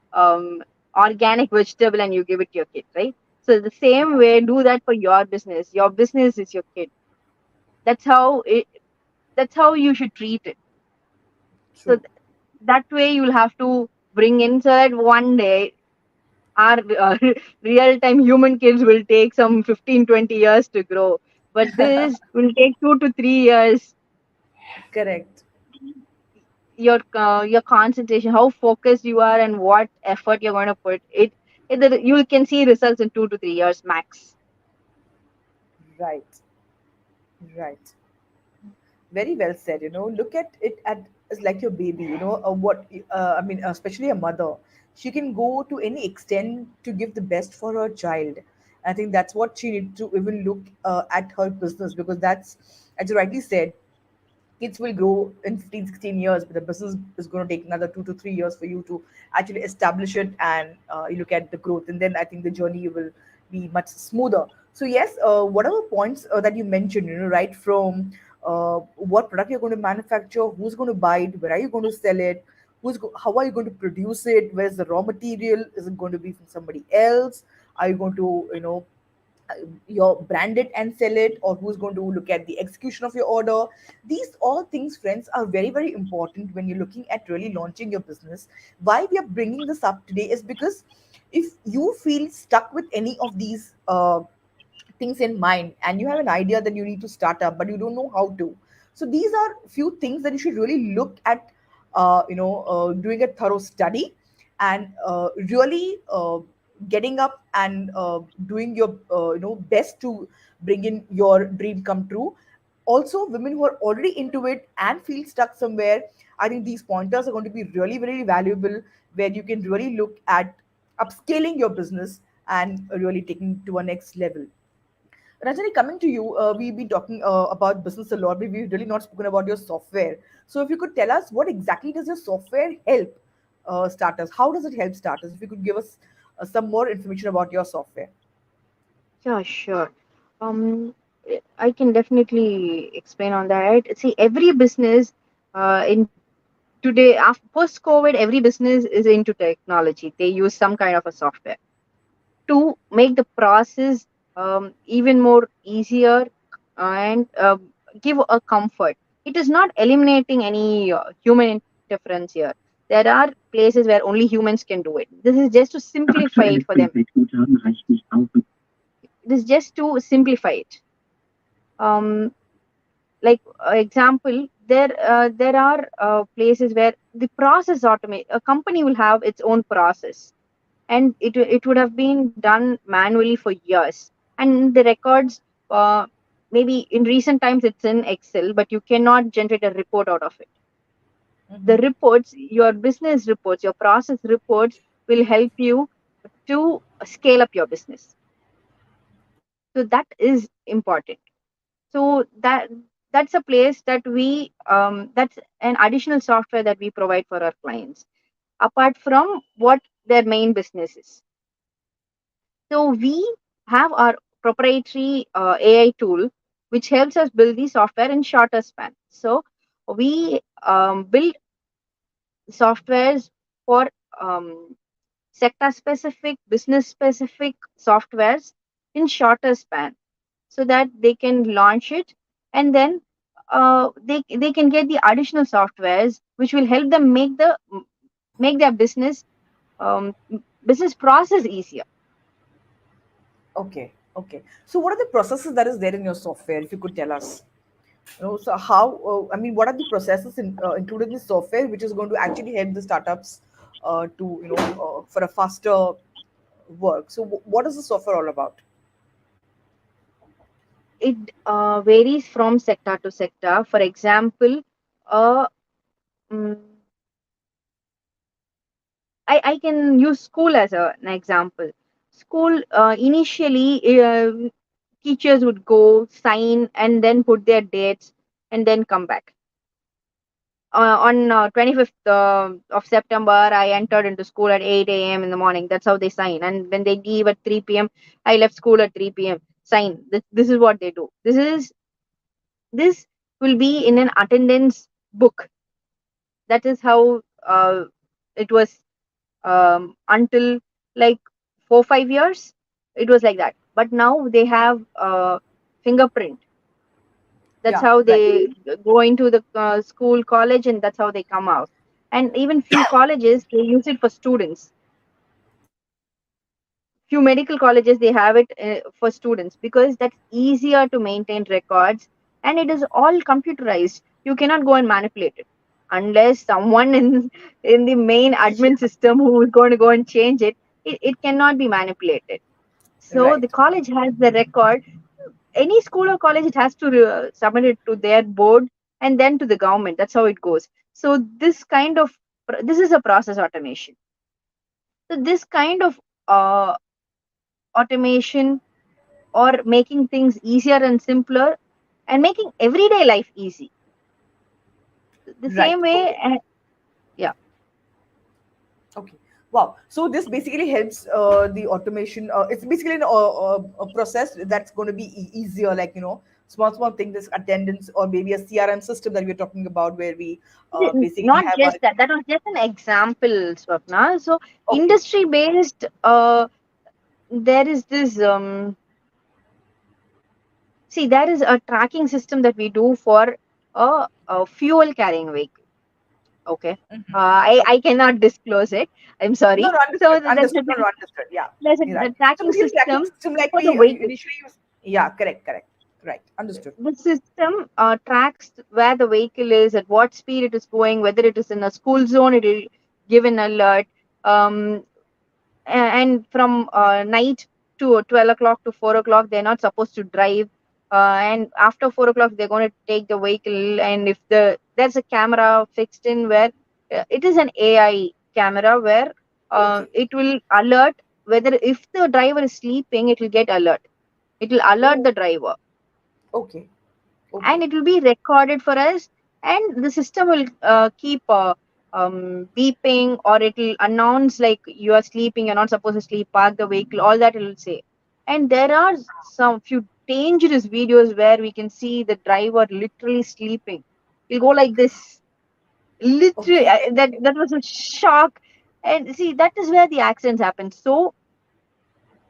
organic vegetable and you give it to your kid, right? So the same Yeah. way, do that for your business. Your business is your kid. That's how it. That's how you should treat it. So True. that way you'll have to bring in, so that one day our real time human kids will take some 15-20 years to grow, but this will take 2 to 3 years. Correct. Your concentration, how focused you are, and what effort you're going to put you can see results in 2 to 3 years max. Right. Right. Very well said. Look at it as like your baby. I mean, especially a mother, she can go to any extent to give the best for her child. I think that's what she needs to even look at her business, because that's, as you rightly said, kids will grow in 15, 16 years, but the business is going to take another 2 to 3 years for you to actually establish it, and you look at the growth, and then I think the journey will be much smoother. So yes, whatever points that you mentioned, right from what product you're going to manufacture, who's going to buy it, where are you going to sell it, how are you going to produce it, where's the raw material, is it going to be from somebody else, are you going to your brand it and sell it, or who's going to look at the execution of your order. These all things, friends, are very very important when you're looking at really launching your business. Why we are bringing this up today is because if you feel stuck with any of these things in mind, and you have an idea that you need to start up but you don't know how to, so these are few things that you should really look at, doing a thorough study, and really getting up and doing your best to bring in your dream come true. Also, women who are already into it and feel stuck somewhere, I think these pointers are going to be really very valuable, where you can really look at upscaling your business and really taking to a next level. Rajani, coming to you, we've been talking about business a lot, but we've really not spoken about your software. So, if you could tell us, what exactly does your software help starters? How does it help starters? If you could give us some more information about your software. Yeah, sure. I can definitely explain on that. See, every business in today, after post COVID, every business is into technology. They use some kind of a software to make the process even more easier, and give a comfort. It is not eliminating any human interference here. There are places where only humans can do it. This is just to simplify it for them. It is just to simplify it. Um, like example, there are places where the process automate. A company will have its own process, and it would have been done manually for years, and the records, maybe in recent times it's in Excel, but you cannot generate a report out of it. The reports, your business reports, your process reports will help you to scale up your business. So that is important. So that's a place that we that's an additional software that we provide for our clients apart from what their main business is. So we have our proprietary AI tool, which helps us build the software in shorter span. So we build softwares for sector specific, business specific softwares in shorter span, so that they can launch it, and then they can get the additional softwares which will help them make their um, business process easier. Okay, okay. So, what are the processes that is there in your software? If you could tell us, so how? I mean, what are the processes included in the software which is going to actually help the startups to for a faster work? So, what is the software all about? It varies from sector to sector. For example, uh, mm, I can use school as an example. School, initially, teachers would go sign and then put their dates and then come back. On 25th of September, I entered into school at 8 a.m. in the morning. That's how they sign. And when they leave at 3 p.m., I left school at 3 p.m. Sign. This is what they do. This will be in an attendance book. That is how it was until like 4 5 years. It was like that. But now they have fingerprint. That's Yeah, how right, they go into the school, college, and that's how they come out. And even few colleges they use it for students. Few medical colleges they have it for students because that's easier to maintain records, and it is all computerized. You cannot go and manipulate it unless someone in the main admin system who is going to go and change it. It cannot be manipulated. So right, the college has the record. Any school or college, it has to submit it to their board and then to the government. That's how it goes. So this is a process automation. So this kind of uh, automation, or making things easier and simpler, and making everyday life easy the right. same way. Okay. Yeah. Okay. Wow. So this basically helps the automation. It's basically a process that's going to be easier, like small things, this attendance, or maybe a CRM system that we're talking about, where we basically Not have our. just that, that was just an example, Swapna. So Okay. industry based, there is this see, there is a tracking system that we do for a fuel carrying vehicle. Okay. I Okay. cannot disclose it. I'm No, sorry. no, So understood. Understood. No, no, understood. Yeah. there's You're a right. So tracking basically, tracking system system like for the we vehicle. initially use. Yeah. Correct. Correct. Right. Understood. The system tracks where the vehicle is, at what speed it is going, whether it is in a school zone, it will give an alert. Um, and from night to 12 o'clock to 4 o'clock, they're not supposed to drive. And after 4 o'clock, they're going to take the vehicle. And if there's a camera fixed in where it is an AI camera where Okay. it will alert whether if the driver is sleeping, it will get alert. It will alert Oh. the driver, Okay. and Okay. it will be recorded for us, and the system will keep beeping, or it will announce like you are sleeping, you're not supposed to sleep, park the vehicle, all that it will say. And there are some few dangerous videos where we can see the driver literally sleeping. He'll go like this, literally. Okay. That was a shock. And see, that is where the accidents happen. So,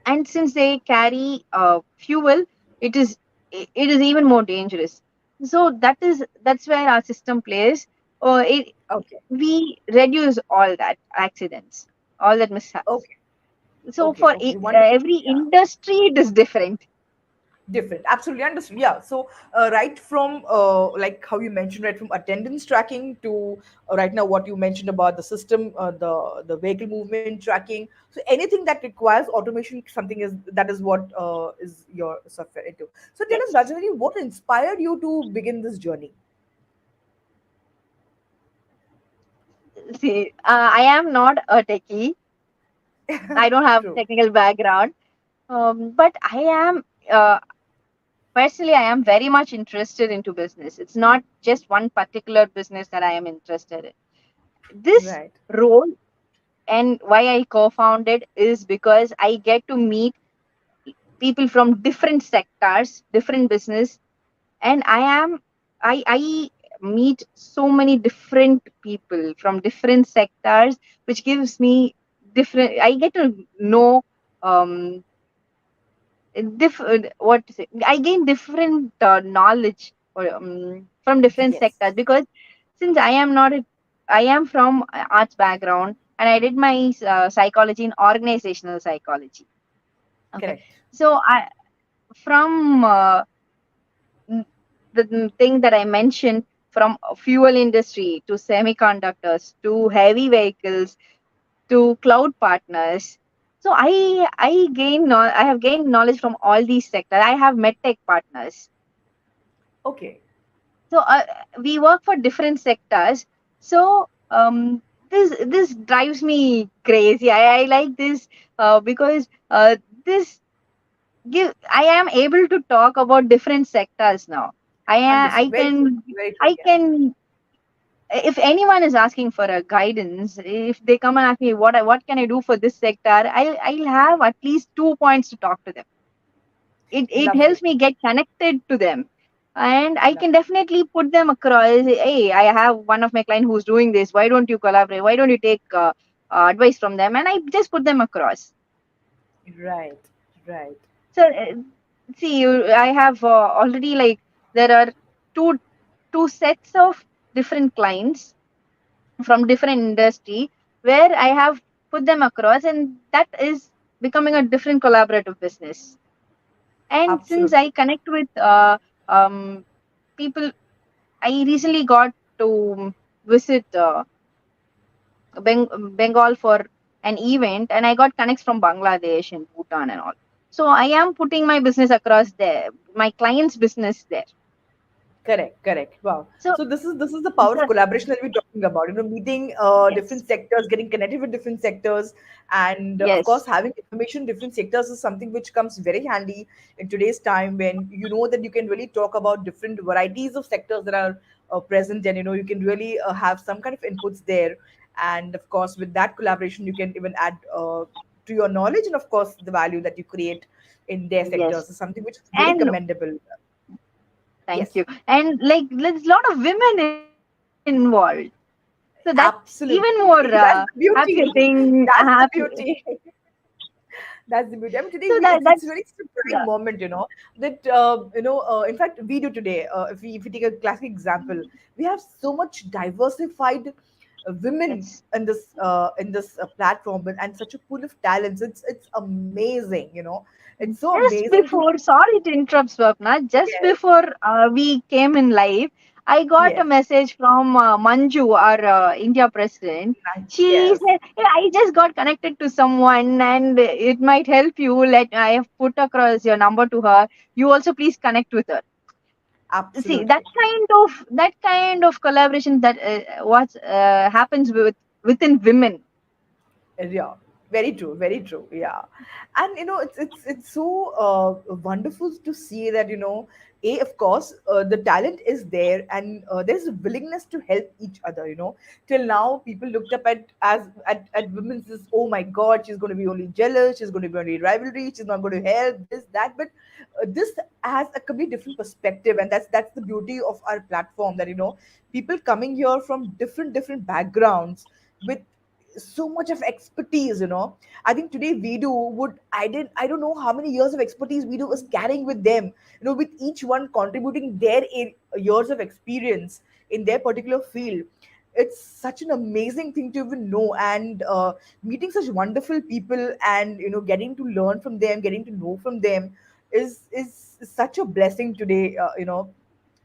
and since they carry fuel, it is it is even more dangerous. So that's where our system plays. Okay. We reduce all that accidents, all that mishaps. Okay. So Okay. for Okay. Wonderful. every Yeah. industry it is different. Different, absolutely understood. Yeah, so right from like how you mentioned, right from attendance tracking to right now what you mentioned about the system, the vehicle movement tracking. So anything that requires automation, something is that is what is your software into. So tell us, Yes. Rajani, what inspired you to begin this journey? See, I am not a techie. I don't have True. technical background. But I am uh, personally, I am very much interested into business. It's not just one particular business that I am interested in. This Right. role and why I co-founded is because I get to meet people from different sectors, different business, and I meet so many different people from different sectors, which gives me different. I get to know um what to say. I gain different knowledge or, from different Yes. sectors because since I am from arts background and I did my psychology in organizational psychology. Okay, Correct. so I from n- the thing that I mentioned, from fuel industry to semiconductors to heavy vehicles to cloud partners. So I have gained knowledge from all these sectors. I have medtech partners. Okay. So we work for different sectors. So this drives me crazy. I like this because this give I am able to talk about different sectors now. Understood. I Very true. can Very true. I Yeah. can if anyone is asking for a guidance, if they come and ask me what can I do for this sector, I'll have at least 2 points to talk to them. It Lovely. helps me get connected to them, and I can Lovely. definitely put them across. Hey, I have one of my client who's doing this. Why don't you collaborate? Why don't you take advice from them? And I just put them across. Right. Right. So see, I have already like there are two two sets of different clients from different industry where I have put them across, and that is becoming a different collaborative business. And since Absolutely. I connect with people, I recently got to visit Bengal for an event, and I got connects from Bangladesh and Bhutan and all. So I am putting my business across there, my client's business there. Correct, correct. Wow. So, So this is the power of so collaboration that we're talking about. Meeting yes, different sectors, getting connected with different sectors, and of course, yes, having information in different sectors is something which comes very handy in today's time when you know that you can really talk about different varieties of sectors that are present, and you can really have some kind of inputs there. And of course, with that collaboration, you can even add to your knowledge, and of course, the value that you create in their yes. sectors is something which is very And commendable. thank Yes. you. And like there's a lot of women involved. So that's even more Absolutely. That's the happy beauty. thing. That's Happy. the beauty. That's the beauty. I mean, today So it's that's really such a yeah. prime moment, that in fact, we do today. If we take a classic example, we have so much diversified women Yes. in this platform and such a pool of talents. It's amazing. It's so Just amazing to. before, sorry to interrupt, Swapna. Just Yes, before we came in live, I got a yes, message from Manju, our India president. nice, She yes. said, "Hey, I just got connected to someone, and it might help you. Let I have put across your number to her. You also please connect with her." See, Absolutely. that kind of collaboration that what happens within women. Yeah, very true, very true. Yeah, and it's so wonderful to see that of course, the talent is there, and there's a willingness to help each other. Till now, people looked up at women as, oh my God, she's going to be only jealous, she's going to be only rivalry, she's not going to help this that, but this has a completely different perspective, and that's the beauty of our platform. That people coming here from different backgrounds with so much of expertise. I think today Vedo would I don't know how many years of expertise Vedo is carrying with them, with each one contributing their years of experience in their particular field. It's such an amazing thing to even know, and meeting such wonderful people, and getting to learn from them, getting to know from them is such a blessing today.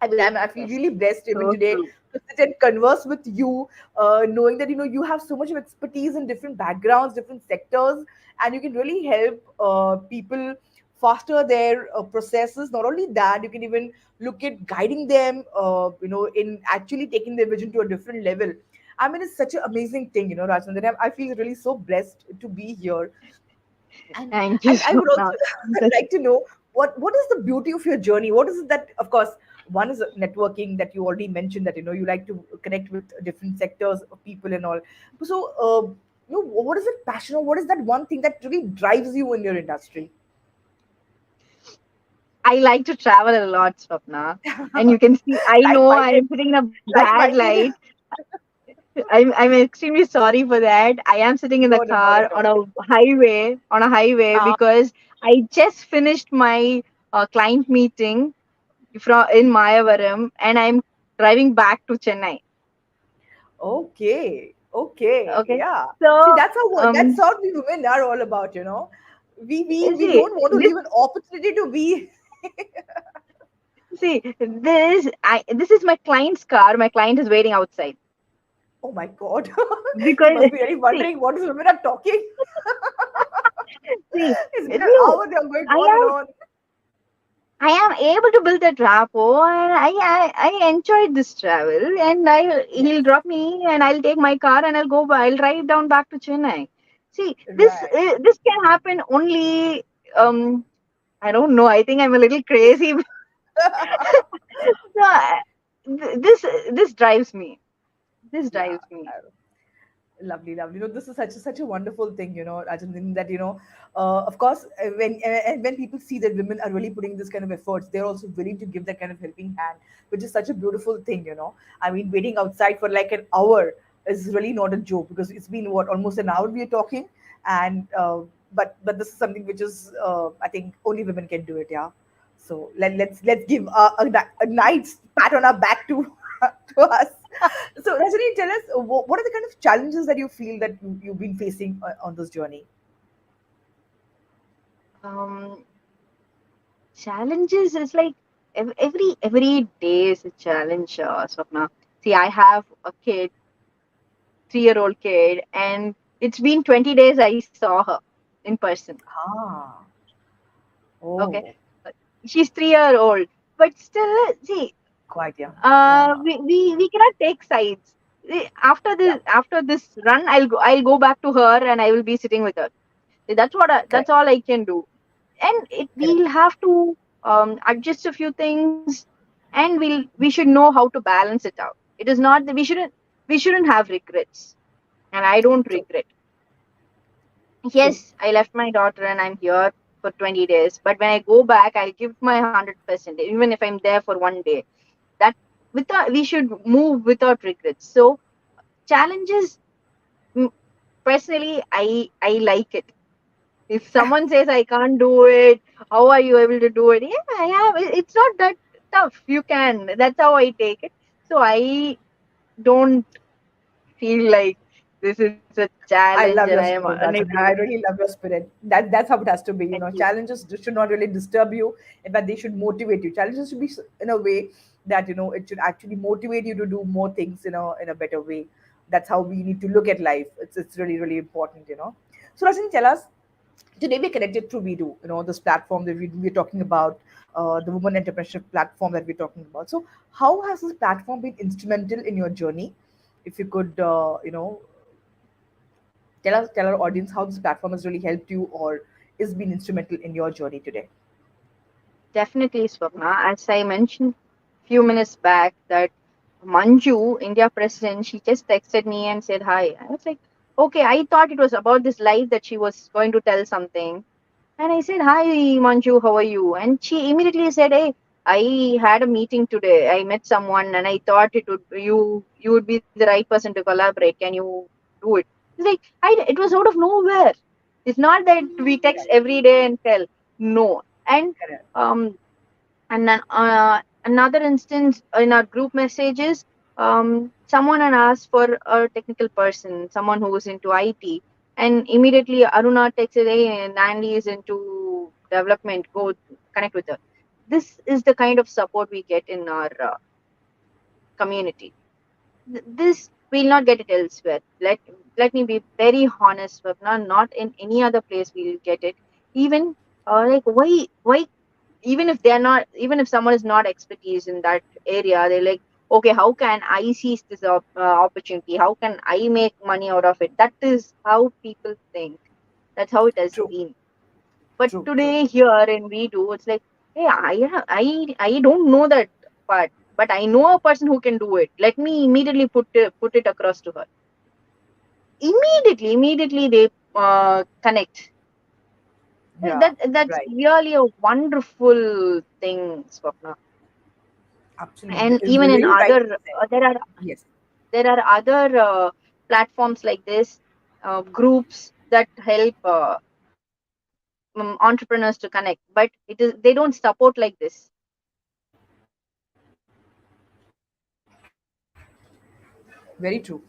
I mean, I feel Yes, really blessed even so today true. to sit and converse with you, knowing that you have so much of expertise in different backgrounds, different sectors, and you can really help people faster their processes. Not only that, you can even look at guiding them, in actually taking their vision to a different level. I mean, it's such an amazing thing, Rajnandani. I feel really so blessed to be here. And Thank you, I would also Swapna. That's like to know what is the beauty of your journey? What is it that, of course, one is networking that you already mentioned, that you like to connect with different sectors of people and all. So, what is it passion, or what is that one thing that really drives you in your industry? I like to travel a lot, Swapna. And you can see, I Like know my I kid, am sitting in a like bad my light. kid. I'm extremely sorry for that. I am sitting in the No, no, not car at all. on a highway Uh, because I just finished my client meeting from in Mayavaram, and I'm driving back to Chennai. okay, okay, Okay, yeah. See, so that's what we women are all about. We see don't want to this leave an opportunity to be. see this is my client's car. My client is waiting outside Oh my God. He because must be really see wondering what is women are talking. see It's been an no hour, they are going I on and am on. I am able to build that rapport, and I enjoyed this travel. And he'll Yes. drop me, and I'll take my car, and I'll drive down back to Chennai. See, Right. this can happen only. I don't know. I think I'm a little crazy. No, this drives me. This Yeah. drives me. Lovely, lovely. This is such a wonderful thing, Rajan, that of course, when people see that women are really putting this kind of efforts, they're also willing to give that kind of helping hand, which is such a beautiful thing. I mean, waiting outside for like an hour is really not a joke, because it's been what, almost an hour we are talking, and but this is something which is, I think only women can do it, yeah. So let's give a nice pat on our back to to us. So, Rajani, tell us, what are the kind of challenges that you feel that you've been facing on this journey? Um, Challenges is like every day is a challenge, Swapna. See, I have a kid, 3-year-old kid, and it's been 20 days I saw her in person. Ah, Okay, oh, she's 3-year-old, but still, see, quite young. Yeah, we cannot take sides. yeah, After this run, I'll go back to her, and I will be sitting with her. That's correct, all I can do. And correct. we'll have to adjust a few things, and we should know how to balance it out. It is not that we shouldn't have regrets, and I don't True, regret. true. Yes, I left my daughter and I'm here for 20 days, but when I go back, I'll give my 100%, even if I'm there for one day. That we should move without regrets. So challenges, mm, personally, I like it. If someone says I can't do it, how are you able to do it? Yeah, I have. It's not that tough. You can. That's how I take it. So I don't feel like this is a I challenge and love I your am spirit, unable to Rajani. do it. I really love your spirit. That's how it has to be. Thank you. Challenges should not really disturb you. In fact, they should motivate you. Challenges should be in a way that it should actually motivate you to do more things in a better way. That's how we need to look at life. It's really really important. So, Rajani, tell us. Today we're connected through WeDo, this platform that we're talking about, the women entrepreneurship platform that we're talking about. So, how has this platform been instrumental in your journey? If you could, tell our audience how this platform has really helped you or is been instrumental in your journey today. Definitely, Swapna. As I mentioned few minutes back, that Manju, India president, she just texted me and said hi. I was like, okay, I thought it was about this live that she was going to tell something. And I said, hi, Manju, how are you? And she immediately said, hey, I had a meeting today. I met someone and I thought you would be the right person to collaborate. Can you do it? It's like, it was out of nowhere. It's not that we text Right. every day and tell. No. And Correct. um, and then another instance in our group messages, someone had asked for a technical person, someone who was into IT, and immediately Aruna texted, "Hey, Nandi is into development. Go connect with her." This is the kind of support we get in our community. This we'll not get it elsewhere. Let me be very honest, Swapna. Not in any other place we'll get it. Even like why even if they're not even if someone is not expertise in that area, they're like, okay, how can I seize this opportunity? How can I make money out of it? That is how people think. That's how it has True, been. But true, true. today here in we do, it's like, hey, I don't know that part, but I know a person who can do it. Let me immediately put it across to her. Immediately they connect. Yeah, That's right. really a wonderful thing, Swapna. Absolutely. And even in Very rightly other, said. Yes. there are other platforms like this, groups that help entrepreneurs to connect, but it is they don't support like this. Very true.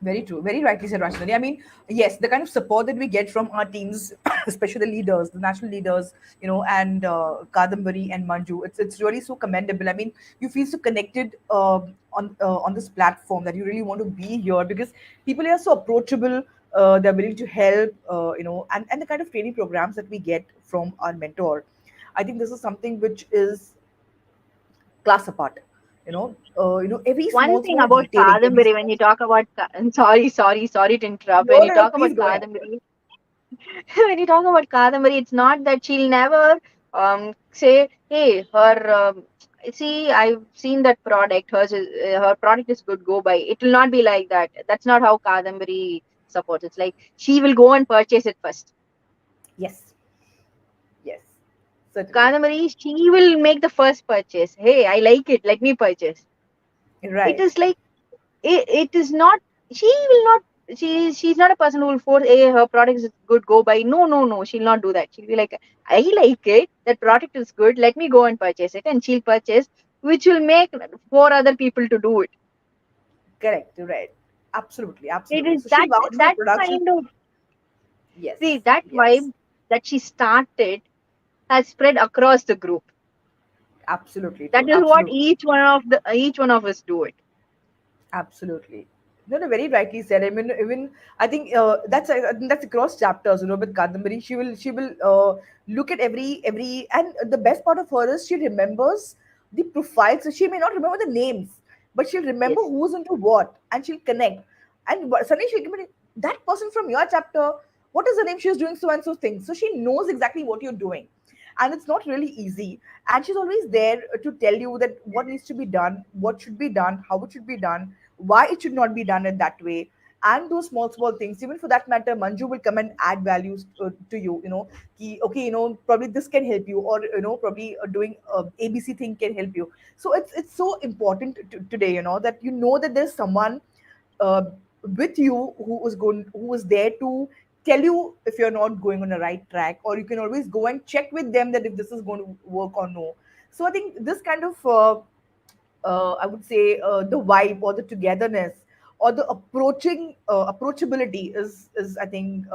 Very true. Very rightly said, Rashmi. I mean, yes, the kind of support that we get from our teams, especially the leaders, the national leaders, and Kadambari and Manju, it's really so commendable. I mean, you feel so connected on this platform that you really want to be here because people are so approachable. They're willing to help, and the kind of training programs that we get from our mentor. I think this is something which is class apart. Every One small thing small about detailing, every Kadambari, when small. you talk about, sorry to interrupt. When No, you no, no. talk about Please go ahead. Kadambari, when you talk about Kadambari, it's not that she'll never say, hey, see, I've seen that product. Her product is good. Go buy. It will not be like that. That's not how Kadambari supports. It's like she will go and purchase it first. Yes, yes, certainly. Kadambari, she will make the first purchase. Hey, I like it. Let me purchase. It Right. is like it is not. She will not. She's not a person who will force. Hey, her product is good. Go buy. No. She'll not do that. She'll be like, I like it. That product is good. Let me go and purchase it, and she'll purchase, which will make four other people to do it. Correct. Right. Absolutely. It Absolutely. is So she'll vouch for the that production. kind of see Yes. that Yes. vibe that she started has spread across the group. Absolutely That true. is what Absolutely. each one of us do it. Absolutely. No, no, very rightly said. I mean, even I think I think that's across chapters. With Kadambari, she will look at and the best part of her is she remembers the profiles. So she may not remember the names, but she'll remember Yes. who's into what, and she'll connect. And suddenly she'll give me that person from your chapter. What is the name? She's doing so and so things. So she knows exactly what you're doing, and it's not really easy. And she's always there to tell you that what needs to be done, what should be done, how it should be done, why it should not be done in that way, and those small things. Even for that matter, Manju will come and add values to you. Okay, probably this can help you, or probably doing ABC thing can help you. So it's so important today, that that there's someone uh, with you who is there to tell you if you're not going on the right track, or you can always go and check with them that if this is going to work or no. So I think this kind of I would say the vibe or the togetherness or the approachability is I think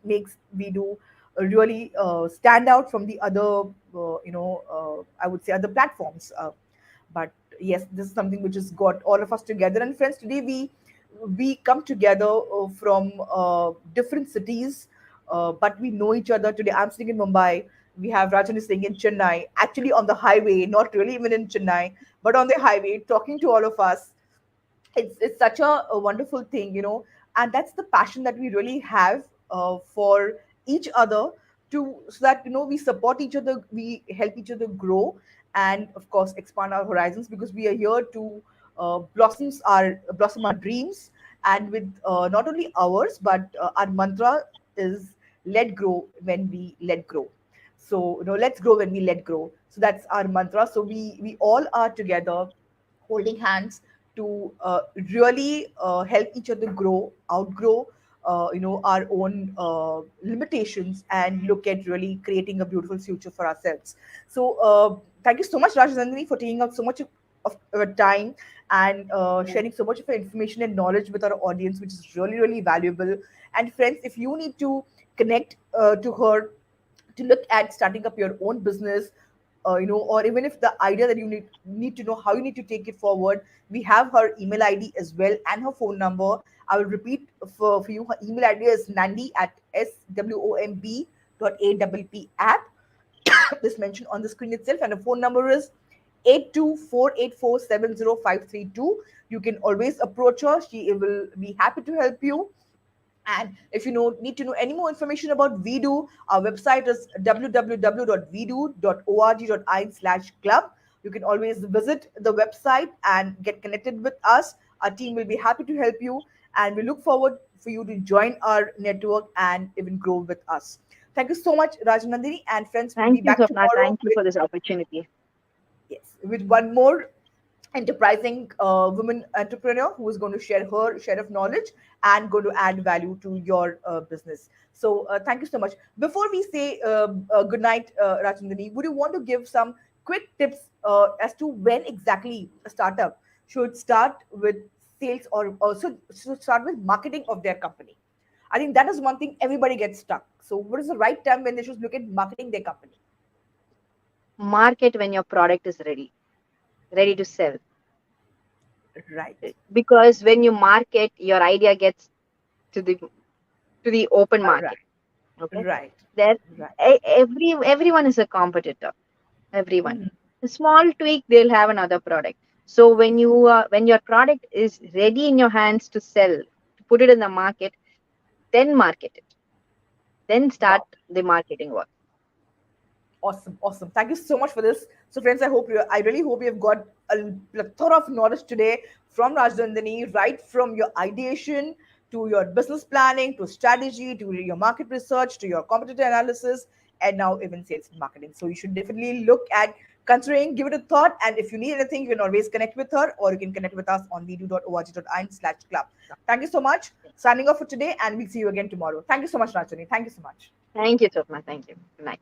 makes we do really stand out from the other I would say other platforms. But yes, this is something which has got all of us together. And friends, today we come together from different cities, but we know each other today. I'm sitting in Mumbai. We have Rajan is staying in Chennai, actually on the highway, not really even in Chennai, but on the highway, talking to all of us. It's such a wonderful thing, and that's the passion that we really have for each other, to so that we support each other, we help each other grow, and of course expand our horizons, because we are here to blossom our dreams, and with not only ours, but our mantra is let grow when we let grow. So let's grow when we let grow. So that's our mantra. So we all are together, holding hands to really help each other grow, outgrow, our own limitations, and look at really creating a beautiful future for ourselves. So, thank you so much, Rajendra, for taking out so much of time and sharing so much of your information and knowledge with our audience, which is really, really valuable. And friends, if you need to connect to her to look at starting up your own business, or even if the idea that you need to know how you need to take it forward, we have her email ID as well and her phone number. I will repeat for you. Her email ID is Nandi at swomb.app. This mentioned on the screen itself, and the phone number is 8248470532. You can always approach her. She will be happy to help you. And if you need to know any more information about WEDO, our website is www.wedo.org.in/club. You can always visit the website and get connected with us. Our team will be happy to help you, and we look forward for you to join our network and even grow with us. Thank you so much, Rajanandini, and friends. We'll be Thank you, back Swapna. tomorrow Thank you with, for this opportunity. yes, with one more enterprising woman entrepreneur who is going to share her share of knowledge and going to add value to your business. So thank you so much. Before we say good night, Rajendra, would you want to give some quick tips as to when exactly a startup should start with sales or also should start with marketing of their company? I think that is one thing everybody gets stuck. So what is the right time when they should look at marketing their company? Market when your product is ready to sell. Right. Because when you market, your idea gets to the open market. Right. Okay, Right. there Right. everyone is a competitor. Everyone. Mhm. A small tweak, they'll have another product. So when your product is ready in your hands to sell, to put it in the market, then market it. Then start Wow. the marketing work. Awesome, awesome. Thank you so much for this. So, friends, I really hope you have got a plethora of knowledge today from Rajdandani, right from your ideation to your business planning, to strategy, to your market research, to your competitor analysis, and now even sales and marketing. So, you should definitely look at considering, give it a thought. And if you need anything, you can always connect with her or you can connect with us on vedu.org.in/club. Thank you so much. Signing off for today, and we'll see you again tomorrow. Thank you so much, Rajani. Thank you so much. Thank you, Swapna. Thank you. Good night.